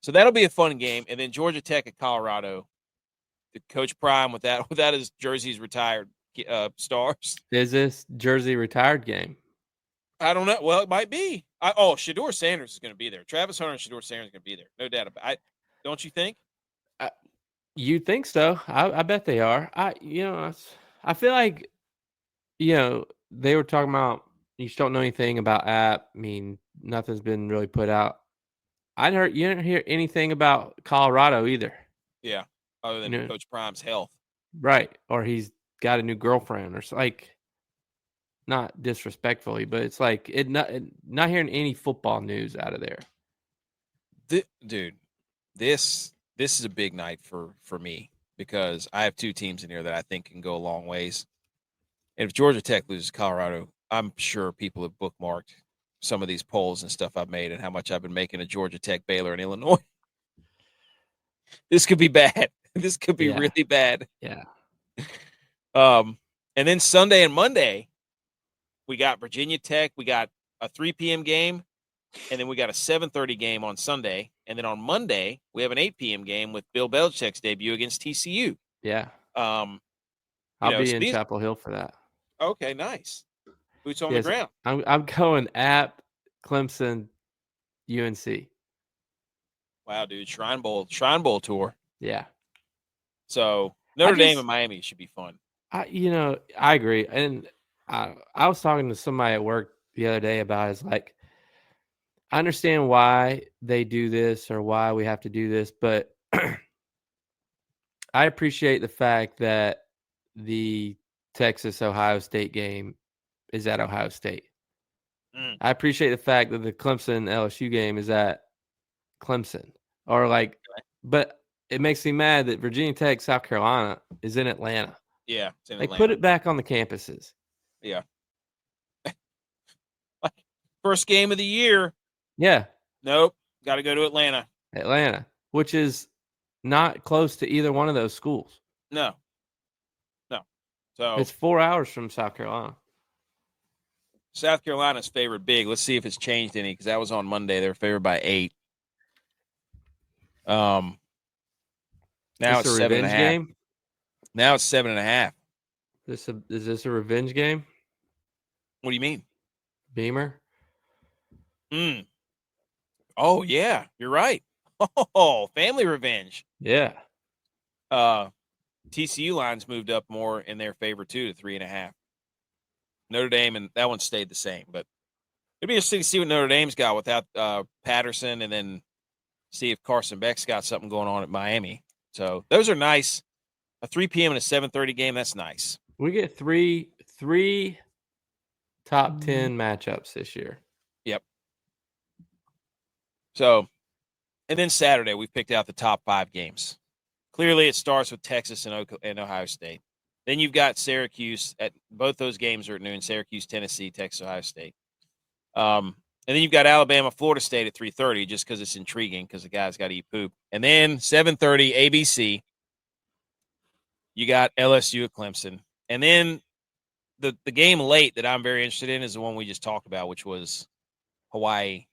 So that'll be a fun game. And then Georgia Tech at Colorado. Coach Prime without his jerseys retired. Stars. Is this jersey retired game? I don't know. Well, it might be. Shedeur Sanders is going to be there. Travis Hunter and Shedeur Sanders are going to be there. No doubt about it. Don't you think? You think so? I bet they are. I feel like, they were talking about you just don't know anything about App. I mean, nothing's been really put out. You didn't hear anything about Colorado either. Yeah, other than Coach Prime's health. Right, or he's got a new girlfriend, or like, not disrespectfully, but it's like not hearing any football news out of there. Dude, this is a big night for me because I have 2 teams in here that I think can go a long ways. And if Georgia Tech loses Colorado, I'm sure people have bookmarked some of these polls and stuff I've made and how much I've been making of Georgia Tech, Baylor, and Illinois. This could be bad. This could be really bad. Yeah. And then Sunday and Monday, we got Virginia Tech. We got a 3 p.m. game, and then we got a 7:30 game on Sunday. And then on Monday, we have an 8 p.m. game with Bill Belichick's debut against TCU. Yeah. I'll be in Chapel Hill for that. Okay, nice. Boots on the ground. I'm going App, Clemson, UNC. Wow, dude. Shrine Bowl tour. Yeah. So Notre Dame and Miami should be fun. I agree. And I was talking to somebody at work the other day about it's like, I understand why they do this or why we have to do this, but I appreciate the fact that the Texas-Ohio State game is at Ohio State. I appreciate the fact that the Clemson-LSU game is at Clemson. But it makes me mad that Virginia Tech, South Carolina is in Atlanta. Yeah. It's in Atlanta. Put it back on the campuses. Yeah. First game of the year. Yeah. Nope. Got to go to Atlanta. Atlanta, which is not close to either one of those schools. No. So it's 4 hours from South Carolina. South Carolina's favored big. Let's see if it's changed any because that was on Monday. They're favored by 8. Now it's 7.5. Game? Now it's 7.5. Is this a revenge game? What do you mean? Beamer? Oh, yeah. You're right. Oh, family revenge. Yeah. TCU lines moved up more in their favor, too, to 3.5. Notre Dame, and that one stayed the same. But it'd be interesting to see what Notre Dame's got without Patterson and then See if Carson Beck's got something going on at Miami. So those are nice. A 3 p.m. and a 7:30 game, that's nice. We get three top 10 matchups this year. Yep. So, and then Saturday, we picked out the top 5 games. Clearly, it starts with Texas and Ohio State. Then you've got Syracuse. At both those games are at noon. Syracuse, Tennessee, Texas, Ohio State. And then you've got Alabama, Florida State at 3:30, just because it's intriguing because the guy's got to eat poop. And then 7:30 ABC. You got LSU at Clemson. And then the game late that I'm very interested in is the one we just talked about, which was Hawaii.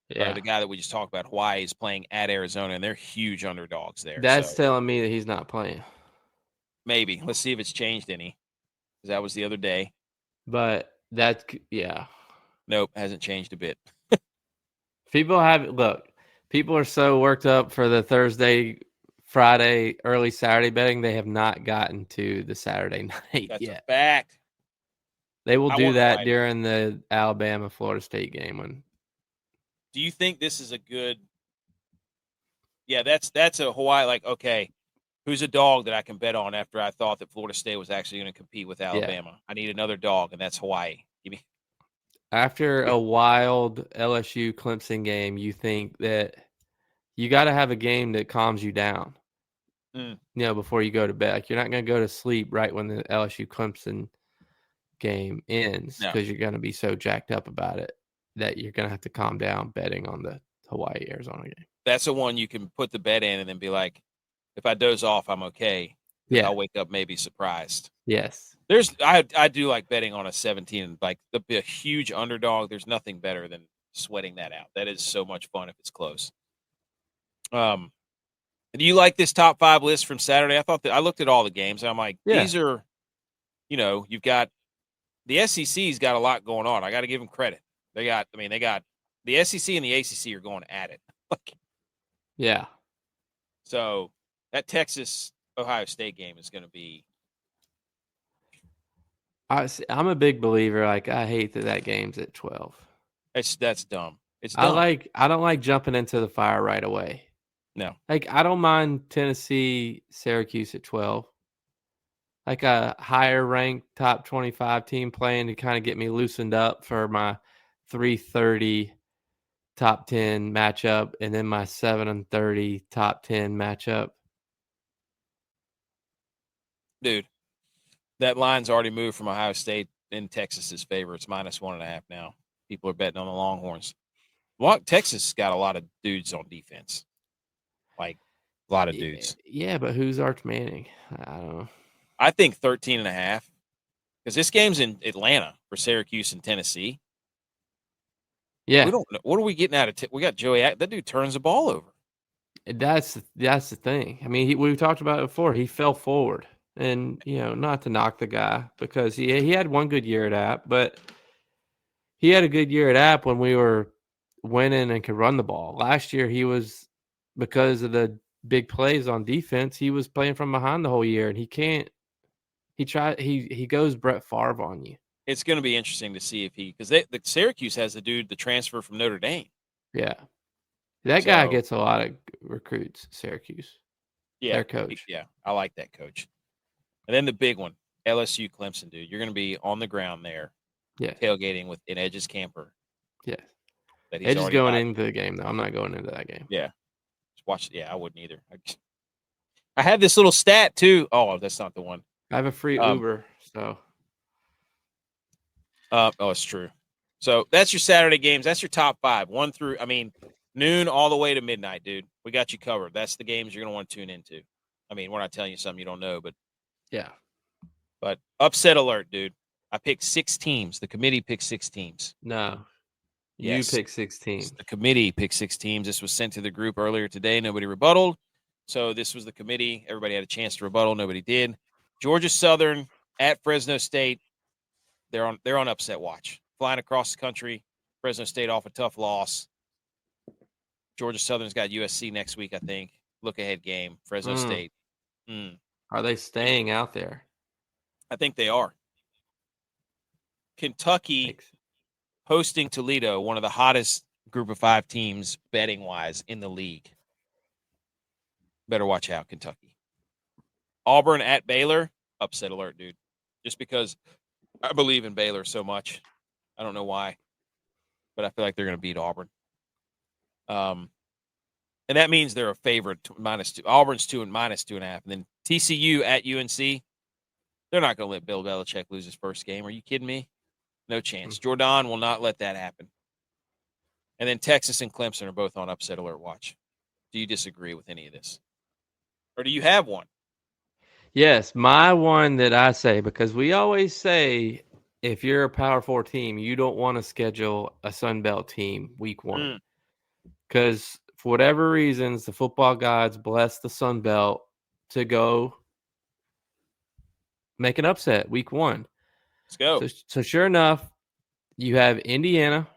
Yeah. The guy that we just talked about, Hawaii, is playing at Arizona, and they're huge underdogs there. That's telling me that he's not playing. Maybe. Let's see if it's changed any. Because that was the other day. But that's, yeah. Nope, hasn't changed a bit. People are so worked up for the Thursday, Friday, early Saturday betting. They have not gotten to the Saturday night That's yet. a fact. They will do that right. during the Alabama Florida State game. Do you think this is a good? Yeah, that's a Hawaii. Like, okay, who's a dog that I can bet on after I thought that Florida State was actually going to compete with Alabama? Yeah. I need another dog, and that's Hawaii. Give me. After a wild LSU Clemson game, you think that you got to have a game that calms you down, before you go to bed. Like, you're not going to go to sleep right when the LSU Clemson game ends because you're going to be so jacked up about it that you're going to have to calm down betting on the Hawaii Arizona game. That's the one you can put the bet in and then be like, if I doze off, I'm okay. Yeah, I'll wake up maybe surprised. Yes. I do like betting on a 17, like a huge underdog. There's nothing better than sweating that out. That is so much fun if it's close. Do you like this top 5 list from Saturday? I thought that I looked at all the games and I'm like, these are, you've got the SEC's got a lot going on. I got to give them credit. They got the SEC and the ACC are going at it. Yeah. So that Texas Ohio State game is going to be. I'm a big believer. Like, I hate that game's at 12. That's dumb. It's dumb. I don't like jumping into the fire right away. No. Like, I don't mind Tennessee, Syracuse at 12. Like a higher ranked top 25 team playing to kind of get me loosened up for my 3:30 top 10 matchup and then my 7:30 top 10 matchup. Dude, that line's already moved from Ohio State in Texas's favor. It's -1.5 now. People are betting on the Longhorns. Well, Texas got a lot of dudes on defense. Like, a lot of dudes. Yeah, but who's Arch Manning? I don't know. I think 13.5. Because this game's in Atlanta for Syracuse and Tennessee. Yeah. We don't know. What are we getting out of we got Joey. That dude turns the ball over. That's the thing. I mean, we've talked about it before. He fell forward. And, not to knock the guy because he had one good year at App, but he had a good year at App when we were winning and could run the ball. Last year, he was, because of the big plays on defense, he was playing from behind the whole year, and he goes Brett Favre on you. It's going to be interesting to see if because the Syracuse has the transfer from Notre Dame. Yeah. That guy gets a lot of recruits, Syracuse. Yeah. Their coach. Yeah. I like that coach. And then the big one, LSU Clemson, dude. You're going to be on the ground there, tailgating in Edge's camper. Yeah. Edge is going into the game, though. I'm not going into that game. Yeah. Just watch. Yeah, I wouldn't either. I have this little stat, too. Oh, that's not the one. I have a free Uber, so. It's true. So that's your Saturday games. That's your top 5, 1 through, noon all the way to midnight, dude. We got you covered. That's the games you're going to want to tune into. We're not telling you something you don't know, but. Yeah. But upset alert, dude. I picked 6 teams. The committee picked 6 teams. No. Yes. You picked 6 teams. The committee picked 6 teams. This was sent to the group earlier today. Nobody rebutted. So this was the committee. Everybody had a chance to rebuttal. Nobody did. Georgia Southern at Fresno State. They're on upset watch. Flying across the country. Fresno State off a tough loss. Georgia Southern's got USC next week, I think. Look ahead game. Fresno State. Are they staying out there? I think they are. Kentucky hosting Toledo, one of the hottest group of 5 teams betting wise in the league. Better watch out, Kentucky. Auburn at Baylor, upset alert, dude. Just because I believe in Baylor so much. I don't know why, but I feel like they're going to beat Auburn. And that means they're a favorite -2. Auburn's -2.5, and then TCU at UNC. They're not going to let Bill Belichick lose his first game. Are you kidding me? No chance. Jordan will not let that happen. And then Texas and Clemson are both on upset alert watch. Do you disagree with any of this? Or do you have one? Yes, my one that I say, because we always say if you're a Power 4 team, you don't want to schedule a Sun Belt team week 1. Because for whatever reasons, the football gods bless the Sun Belt to go make an upset week 1. Let's go. So sure enough, you have Indiana,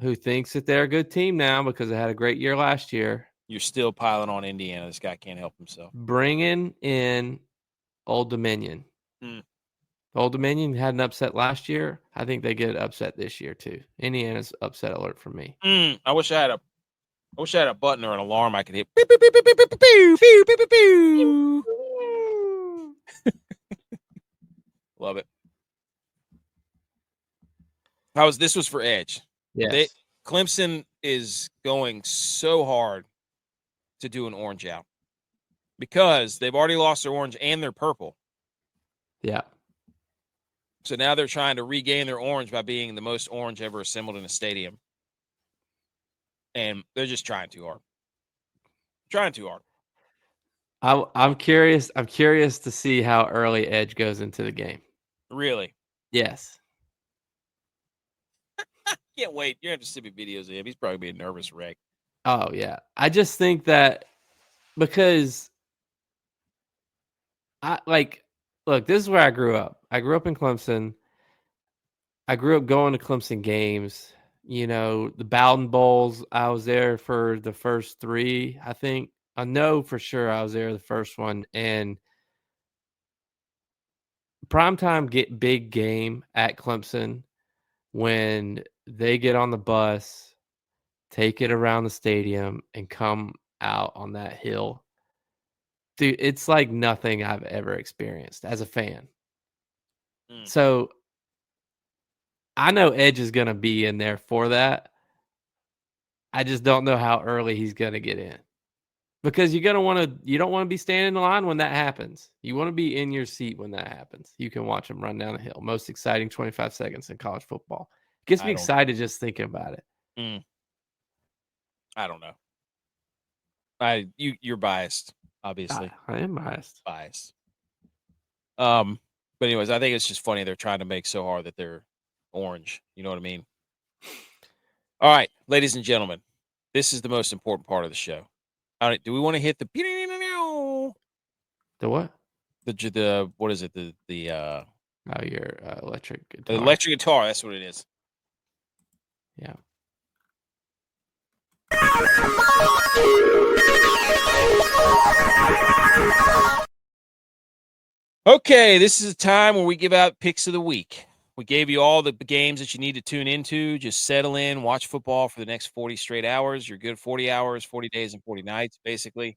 who thinks that they're a good team now because they had a great year last year. You're still piling on Indiana. This guy can't help himself. Bringing in Old Dominion. Old Dominion had an upset last year. I think they get an upset this year too. Indiana's upset alert for me. I wish I had a button or an alarm I could hit. Beep, beep, beep, beep, beep, beep, beep, beep, beep, beep, beep. Love it. This was for Edge. Yes. Clemson is going so hard to do an orange out because they've already lost their orange and their purple. Yeah. So now they're trying to regain their orange by being the most orange ever assembled in a stadium. And they're just trying too hard. I'm curious. I'm curious to see how early Edge goes into the game. Really? Yes. Can't wait. You're going to have to send me videos of him. He's probably being a nervous wreck. Oh, yeah. I just think that because look, this is where I grew up. I grew up in Clemson. I grew up going to Clemson games. You know, the Bowden Bowls, I was there for the first 3, I think. I know for sure I was there the first one. And primetime big game at Clemson when they get on the bus, take it around the stadium, and come out on that hill. Dude, it's like nothing I've ever experienced as a fan. So I know Edge is going to be in there for that. I just don't know how early he's going to get in. Because you don't want to be standing in the line when that happens. You want to be in your seat when that happens. You can watch him run down the hill. Most exciting 25 seconds in college football. Gets me excited just thinking about it. I don't know. You're biased, obviously. I am biased. But anyways, I think it's just funny they're trying to make so hard that they're orange. You know what I mean? All right, ladies and gentlemen, this is the most important part of the show. All right, do we want to hit the what? The what is it? Your electric guitar. The electric guitar, that's what it is. Yeah. Okay, this is a time where we give out picks of the week. We gave you all the games that you need to tune into. Just settle in, watch football for the next 40 straight hours. You're good 40 hours, 40 days, and 40 nights, basically.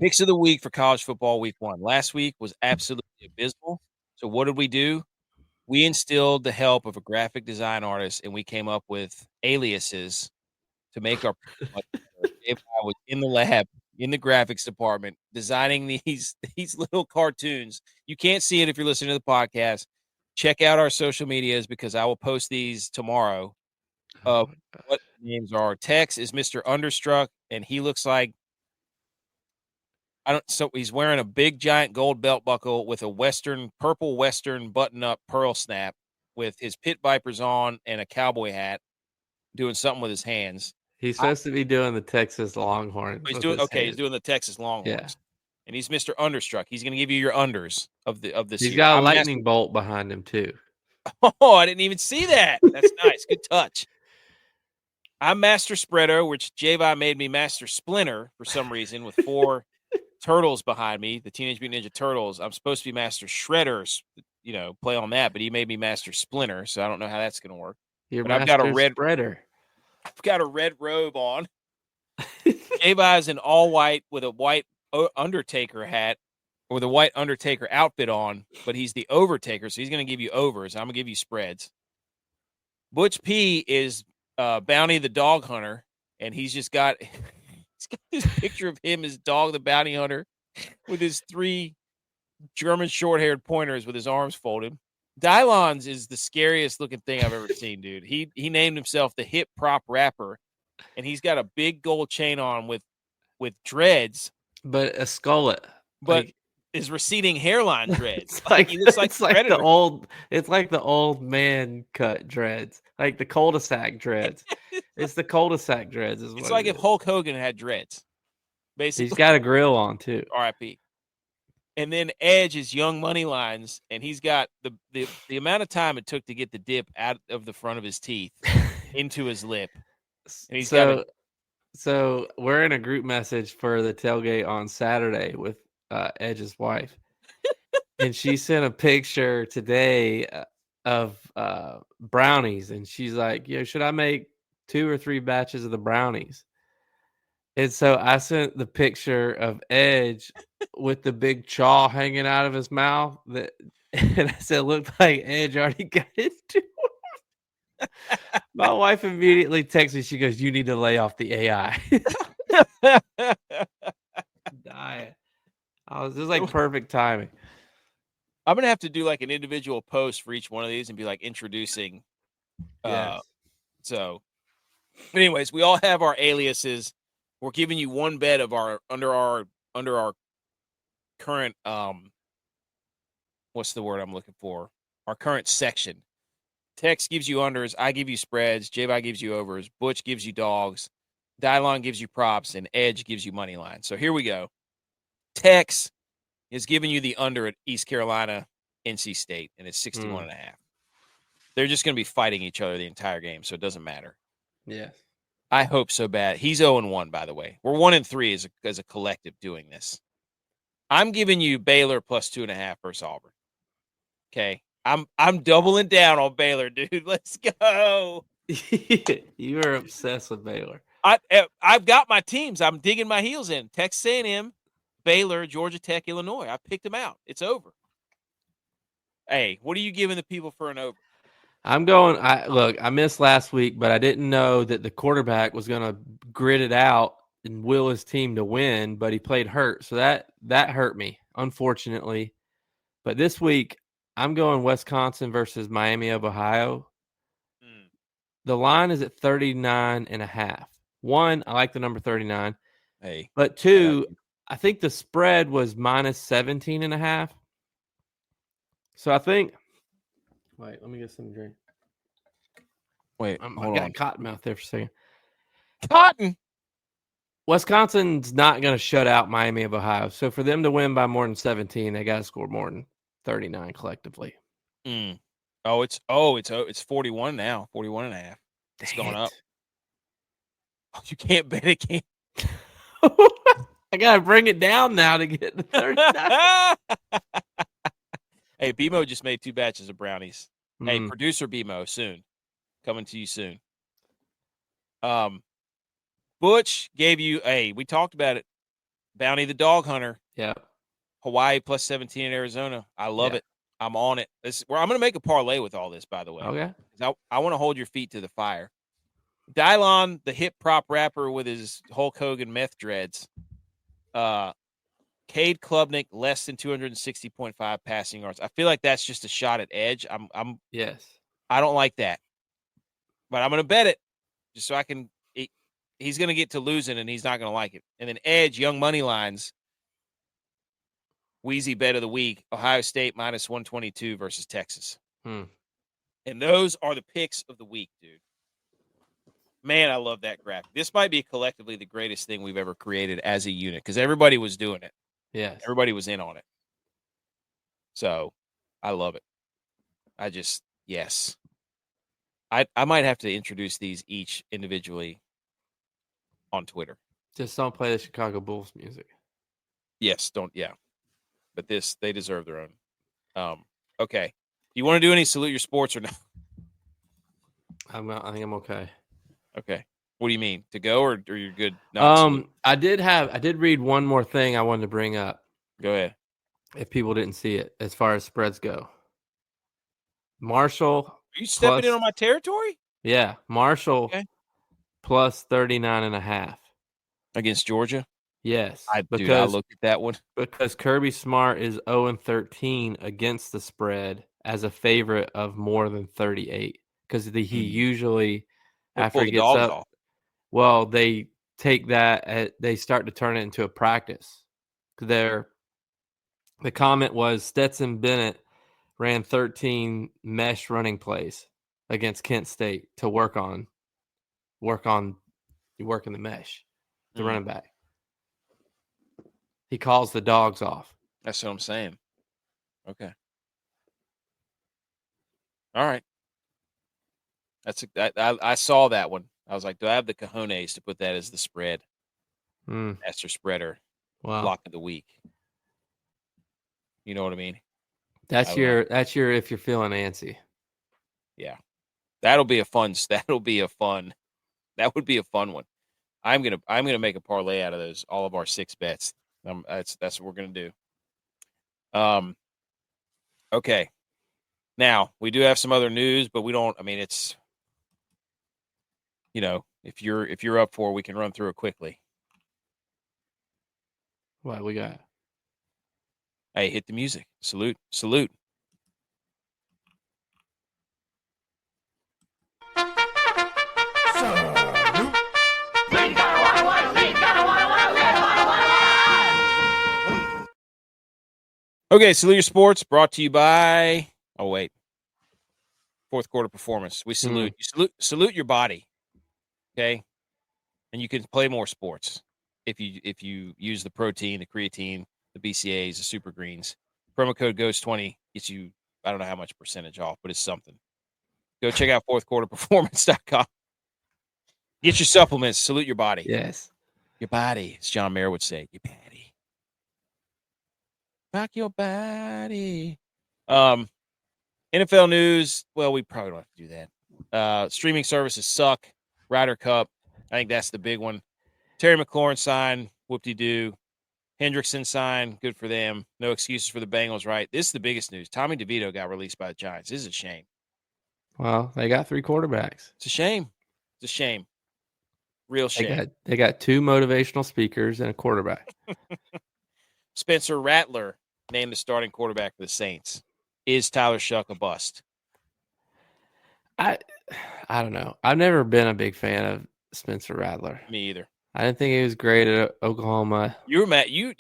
Picks of the week for college football week 1. Last week was absolutely abysmal. So what did we do? We instilled the help of a graphic design artist, and we came up with aliases to make our if I was in the lab, in the graphics department, designing these little cartoons. You can't see it if you're listening to the podcast. Check out our social medias because I will post these tomorrow. What the names are. Tex is Mr. Understruck, and he looks like so he's wearing a big giant gold belt buckle with a purple Western button-up pearl snap with his pit vipers on and a cowboy hat, doing something with his hands. He's supposed to be doing the Texas Longhorns. He's doing the Texas Longhorns. Yeah. And he's Mr. Understruck. He's going to give you your unders of this He's year. got a lightning bolt behind him too. Oh, I didn't even see that. That's nice. Good touch. I'm Master Spreader, which Javi made me Master Splinter for some reason with 4 turtles behind me, the Teenage Mutant Ninja Turtles. I'm supposed to be Master Shredder, play on that, but he made me Master Splinter, so I don't know how that's going to work. I've got a red spreader. I've got a red robe on. J-Bye is in all white with a white Undertaker hat or the white Undertaker outfit on, but he's the overtaker, so he's going to give you overs. I'm going to give you spreads. Butch P is Bounty the dog hunter, and he's got this picture of him as Dog the bounty hunter with his 3 German short-haired pointers with his arms folded. Dylon's is the scariest looking thing I've ever seen, dude. He named himself the hip prop rapper, and he's got a big gold chain on with dreads, but a skullet, but his receding hairline dreads. He looks like it's like the old man cut dreads, like the cul-de-sac dreads. It's the cul-de-sac dreads. It's like if Hulk Hogan had dreads. Basically, he's got a grill on too. R.I.P. And then Edge is Young Money Lines, and he's got the amount of time it took to get the dip out of the front of his teeth into his lip. And he's so we're in a group message for the tailgate on Saturday with Edge's wife, and she sent a picture today of brownies, and she's like, "Yo, should I make 2 or 3 batches of the brownies?" And so I sent the picture of Edge with the big chaw hanging out of his mouth. And I said, "Looked like Edge already got into it." My wife immediately texts me. She goes, "You need to lay off the AI." Diet. This is like perfect timing. I'm gonna have to do like an individual post for each one of these and be like introducing. Yes. So, anyways, we all have our aliases. We're giving you one bet of our under our current what's the word I'm looking for? Our current section. Tex gives you unders, I give you spreads, J-Bye gives you overs, Butch gives you dogs, Dylon gives you props, and Edge gives you money line. So here we go. Tex is giving you the under at East Carolina, NC State, and it's 61.5. They're just going to be fighting each other the entire game, so it doesn't matter. Yes. I hope so bad. He's 0-1, by the way. We're 1-3 as a collective doing this. I'm giving you Baylor plus 2.5 versus Auburn. Okay. I'm doubling down on Baylor, dude. Let's go. You are obsessed with Baylor. I've got my teams. I'm digging my heels in. Texas A&M, Baylor, Georgia Tech, Illinois. I picked them out. It's over. Hey, what are you giving the people for an over? I'm going. I missed last week, but I didn't know that the quarterback was going to grit it out and will his team to win. But he played hurt, so that hurt me, unfortunately. But this week, I'm going Wisconsin versus Miami of Ohio. The line is at 39.5. One, I like the number 39. Hey, but 2, I think the spread was minus 17.5. So I think. Wait, let me get some drink. Wait, I got cotton mouth there for a second. Cotton. Wisconsin's not going to shut out Miami of Ohio. So for them to win by more than 17, they got to score more than 39 collectively. Oh, it's 41 now. 41.5. It's going up. Oh, you can't bet it. Can't. I got to bring it down now to get to 39. Hey, BMO just made 2 batches of brownies. Hey, producer BMO, soon. Coming to you soon. Butch gave you we talked about it. Bounty the dog hunter. Yeah. Hawaii plus 17 in Arizona. I love it. I'm on it. I'm going to make a parlay with all this, by the way. Okay. I want to hold your feet to the fire. Dylon, the hip prop rapper with his Hulk Hogan meth dreads. Cade Klubnik, less than 260.5 passing yards. I feel like that's just a shot at Edge. Yes. I don't like that. But I'm going to bet it just so I can he's going to get to losing and he's not going to like it. And then Edge, Young Money Lines. Wheezy bet of the week, Ohio State minus 122 versus Texas. And those are the picks of the week, dude. Man, I love that graphic. This might be collectively the greatest thing we've ever created as a unit because everybody was doing it. Yes. Everybody was in on it. So I love it. Yes. I might have to introduce these each individually on Twitter. Just don't play the Chicago Bulls music. Yes, don't. Yeah. But they deserve their own. Okay. Do you want to do any salute your sports or no? I think I'm okay. Okay. What do you mean? To go or you're good? Not I did read one more thing I wanted to bring up. go ahead. If people didn't see it, as far as spreads go, Marshall. Are you stepping in plus- on my territory? Yeah, Marshall Okay. plus 39.5 Against Georgia? Yes, I because looked at that one. because Kirby Smart is 0-13 against the spread as a favorite of more than 38. Because he usually He'll after pull he the gets dogs up, off. well, they take that they start to turn it into a practice. The comment was Stetson Bennett ran 13 mesh running plays against Kent State to work on working the mesh, the running back. He calls the dogs off. That's what I'm saying. Okay. All right. I saw that one. I was like, do I have the cojones to put that as the spread? Master spreader. Wow. Block of the week. You know what I mean? That's your if you're feeling antsy. Yeah. That would be a fun one. I'm gonna make a parlay out of those, all of our 6 bets. That's what we're gonna do. Okay. Now we do have some other news, but we don't. I mean, it's if you're up for it, we can run through it quickly. What we got? Hey, hit the music. Salute. Okay, Salute Your Sports brought to you by. Oh wait, fourth quarter performance. We salute you. Salute your body. Okay, and you can play more sports if you use the protein, the creatine, the BCAAs, the super greens. Promo code GHOST20 gets you, I don't know how much percentage off, but it's something. Go check out fourthquarterperformance.com. Get your supplements. Salute your body. Yes. Your body, as John Mayer would say. Your body. Rock your body. NFL news. Well, we probably don't have to do that. Streaming services suck. Ryder Cup. I think that's the big one. Terry McLaurin signed. Whoop-de-doo. Hendrickson signed. Good for them. No excuses for the Bengals, right? This is the biggest news. Tommy DeVito got released by the Giants. This is a shame. Well, they got 3 quarterbacks. It's a shame. It's a shame. Real shame. They got 2 motivational speakers and a quarterback. Spencer Rattler named the starting quarterback for the Saints. Is Tyler Shuck a bust? I don't know. I've never been a big fan of Spencer Rattler. Me either. I didn't think he was great at Oklahoma. You were mad. You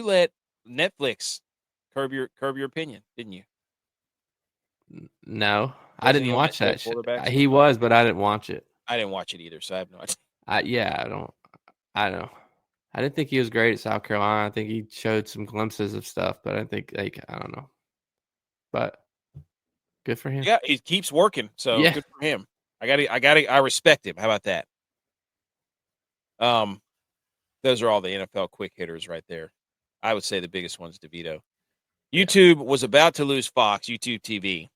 let Netflix curb your opinion, didn't you? No, I didn't watch that. He was, but I didn't watch it. I didn't watch it either, so I have no idea. I don't. I didn't think he was great at South Carolina. I think he showed some glimpses of stuff, but I think I don't know. But good for him. Yeah, he keeps working, so good for him. I respect him. How about that? Those are all the NFL quick hitters right there. I would say the biggest one's DeVito. YouTube was about to lose Fox, YouTube TV.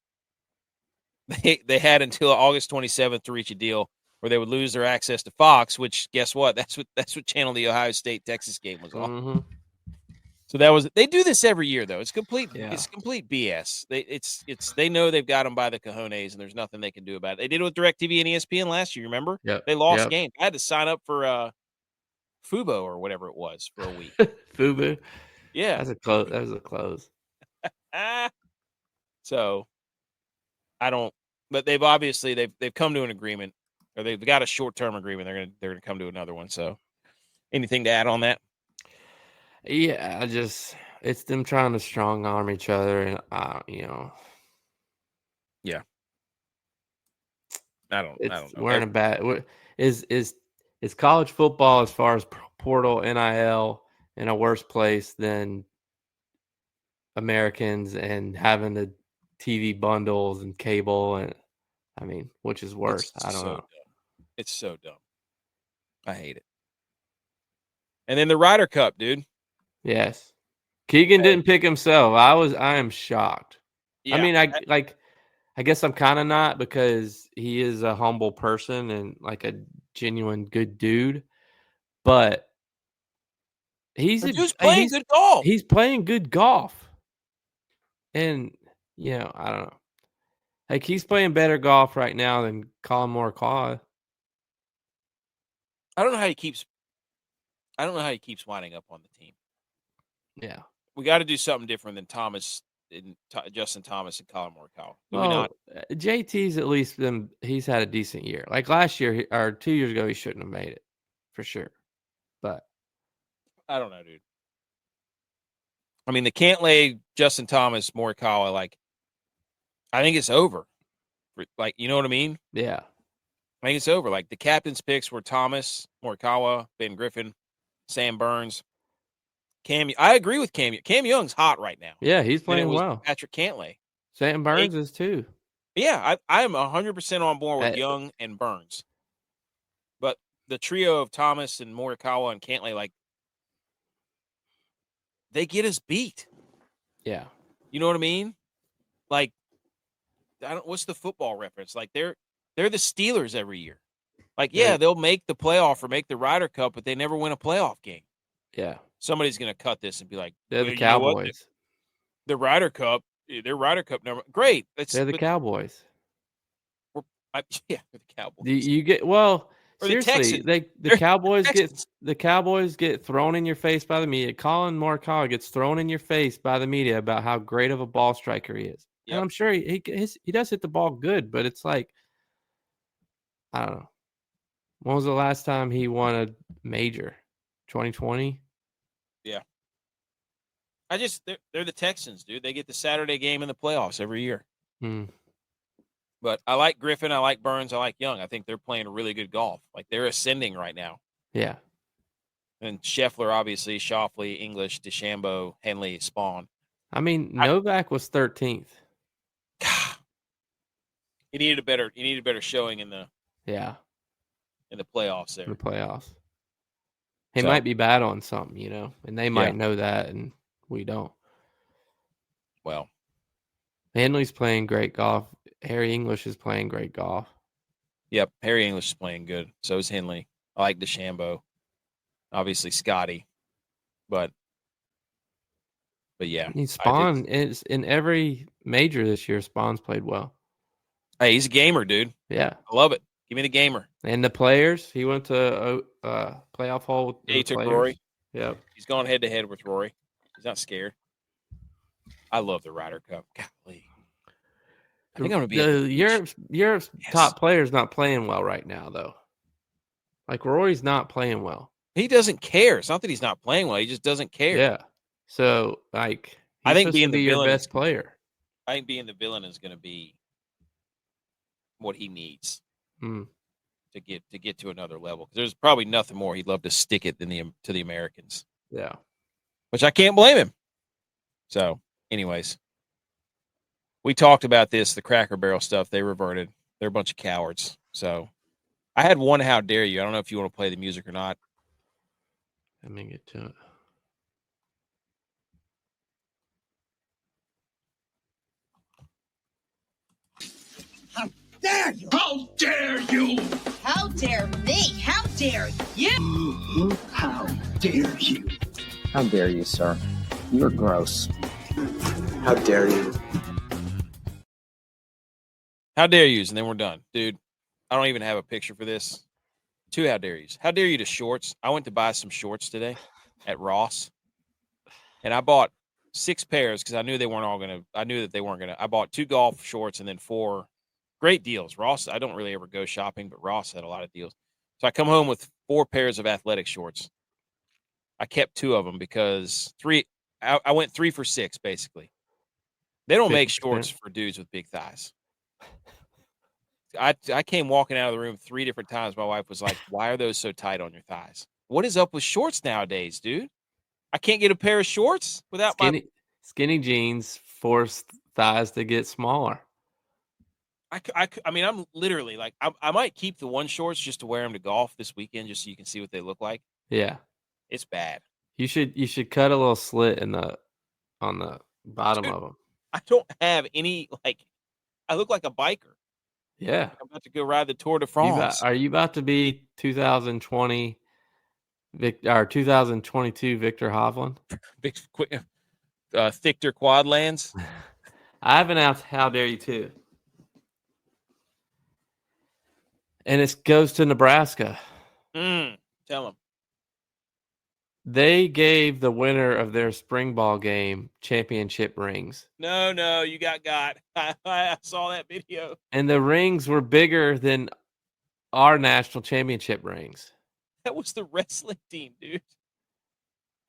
They had until August 27th to reach a deal where they would lose their access to Fox, which guess what? That's what channel the Ohio State Texas game was on. Mm-hmm. So they do this every year though. It's complete BS. They know they've got them by the cojones and there's nothing they can do about it. They did it with DirecTV and ESPN last year, remember? Yep. They lost games. I had to sign up for Fubo or whatever it was for a week. Fubo. Yeah. That was a close. So I don't, but they've come to an agreement, or they've got a short-term agreement. They're gonna come to another one. So anything to add on that? Yeah, it's them trying to strong arm each other, and Yeah. I don't know. We're in a bad. Is college football as far as portal NIL in a worse place than Americans and having the TV bundles and cable, and I mean, which is worse? I don't know. Dumb. It's so dumb. I hate it. And then the Ryder Cup, dude. Yes, Keegan didn't pick himself. I am shocked. Yeah. I mean, I guess I'm kind of not, because he is a humble person and like a genuine good dude, but he's playing good golf. He's playing good golf, and I don't know. Like he's playing better golf right now than Colin Morikawa. I don't know how he keeps winding up on the team. Yeah, we got to do something different than Justin Thomas and Colin Morikawa. Do we not? JT's at least he's had a decent year. Like last year or 2 years ago, he shouldn't have made it for sure. But I don't know, dude. I mean, the Cantlay, Justin Thomas, Morikawa, like, I think it's over. Like, you know what I mean? Yeah. I think it's over. Like, the captain's picks were Thomas, Morikawa, Ben Griffin, Sam Burns, Cam. I agree with Cam. Cam Young's hot right now. Yeah, he's playing well. Patrick Cantlay. Sam Burns is too. Yeah, I am 100% on board with Young and Burns. But the trio of Thomas and Morikawa and Cantlay, like, they get us beat. Yeah. You know what I mean? Like, what's the football reference? Like, they're the Steelers every year. Like, yeah, they'll make the playoff or make the Ryder Cup, but they never win a playoff game. Yeah. Somebody's going to cut this and be like, they're the Cowboys. The Ryder Cup, their Ryder Cup number. Great. They're the Cowboys. Yeah, they're the Cowboys. You get seriously, the Cowboys get thrown in your face by the media. Colin Morikawa gets thrown in your face by the media about how great of a ball striker he is. Yep. And I'm sure he does hit the ball good, but it's like, I don't know. When was the last time he won a major? 2020? Yeah. They're the Texans, dude. They get the Saturday game in the playoffs every year. But I like Griffin. I like Burns. I like Young. I think they're playing really good golf. Like, they're ascending right now. Yeah. And Scheffler, obviously, Schauffele, English, DeChambeau, Henley, Spawn. I mean, Novak was 13th. He needed a better showing in the playoffs there. In the playoffs. He might be bad on something, and they might know that, and we don't. Well, Henley's playing great golf. Harry English is playing great golf. Yep, Harry English is playing good. So is Henley. I like DeChambeau. Obviously, Scotty. But yeah. Spawn is in every major this year. Spawn's played well. Hey, he's a gamer, dude. Yeah. I love it. Give me the gamer. And the players, he went to a playoff hole. He took Rory. Yeah. He's gone head-to-head with Rory. He's not scared. I love the Ryder Cup. Golly. I think I'm going to be Europe's top player's not playing well right now, though. Like, Rory's not playing well. He doesn't care. It's not that he's not playing well. He just doesn't care. Yeah. So, like, I think being the your best player. I think being the villain is going to be what he needs to get to another level. Because there's probably nothing more he'd love to stick it to the Americans. Yeah. Which I can't blame him. So, anyways. We talked about this, the Cracker Barrel stuff. They reverted. They're a bunch of cowards. So, I had one How Dare You. I don't know if you want to play the music or not. Let me get to it. How dare you? How dare you? How dare me? How dare you? How dare you? How dare you, sir? You're gross. How dare you? How dare yous, and then we're done. Dude, I don't even have a picture for this. 2 how dare yous. How dare you to shorts. I went to buy some shorts today at Ross, and I bought 6 pairs because I knew they weren't all going to – I knew that they weren't going to – I bought 2 golf shorts and then 4 great deals. Ross, I don't really ever go shopping, but Ross had a lot of deals. So I come home with 4 pairs of athletic shorts. I kept 2 of them because I went 3 for 6, basically. They don't make shorts for dudes with big thighs. I came walking out of the room 3 different times. My wife was like, why are those so tight on your thighs? What is up with shorts nowadays, dude? I can't get a pair of shorts without skinny jeans force thighs to get smaller. I mean, I'm literally like, I might keep the one shorts just to wear them to golf this weekend just so you can see what they look like. Yeah. It's bad. You should cut a little slit on the bottom of them. I don't have any, like, I look like a biker. Yeah. I'm about to go ride the Tour de You France. are you about to be 2020 or 2022 Victor Hovland? Big, Thichter Quadlands. I have announced How Dare You too. And it goes to Nebraska. Tell them. They gave the winner of their spring ball game championship rings. No, you got. I saw that video. And the rings were bigger than our national championship rings. That was the wrestling team, dude.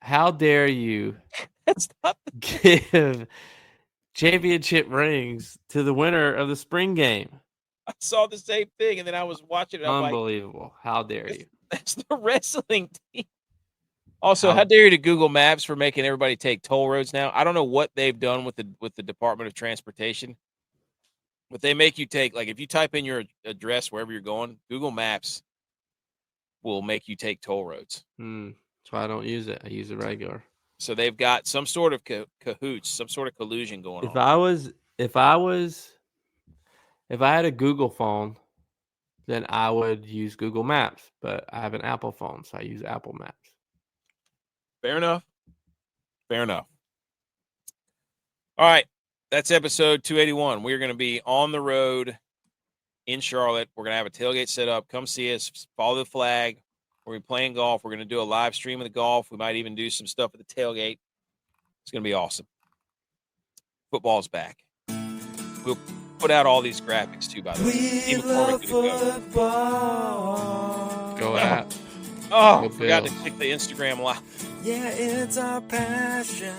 How dare you That's not give championship rings to the winner of the spring game? I saw the same thing, and then I was watching it. I'm Unbelievable. How dare you? That's the wrestling team. Also, how dare you to Google Maps for making everybody take toll roads now? I don't know what they've done with the Department of Transportation, but they make you take, like, if you type in your address wherever you're going, Google Maps will make you take toll roads. That's why I don't use it. I use it regular. So they've got some sort of cahoots, some sort of collusion going on. If I had a Google phone, then I would use Google Maps, but I have an Apple phone, so I use Apple Maps. Fair enough. All right. That's episode 281. We're going to be on the road in Charlotte. We're going to have a tailgate set up. Come see us. Follow the flag. We're going to be playing golf. We're going to do a live stream of the golf. We might even do some stuff at the tailgate. It's going to be awesome. Football's back. We'll put out all these graphics, too, by the way. Go at. Oh, forgot to click the Instagram live. Yeah, it's our passion.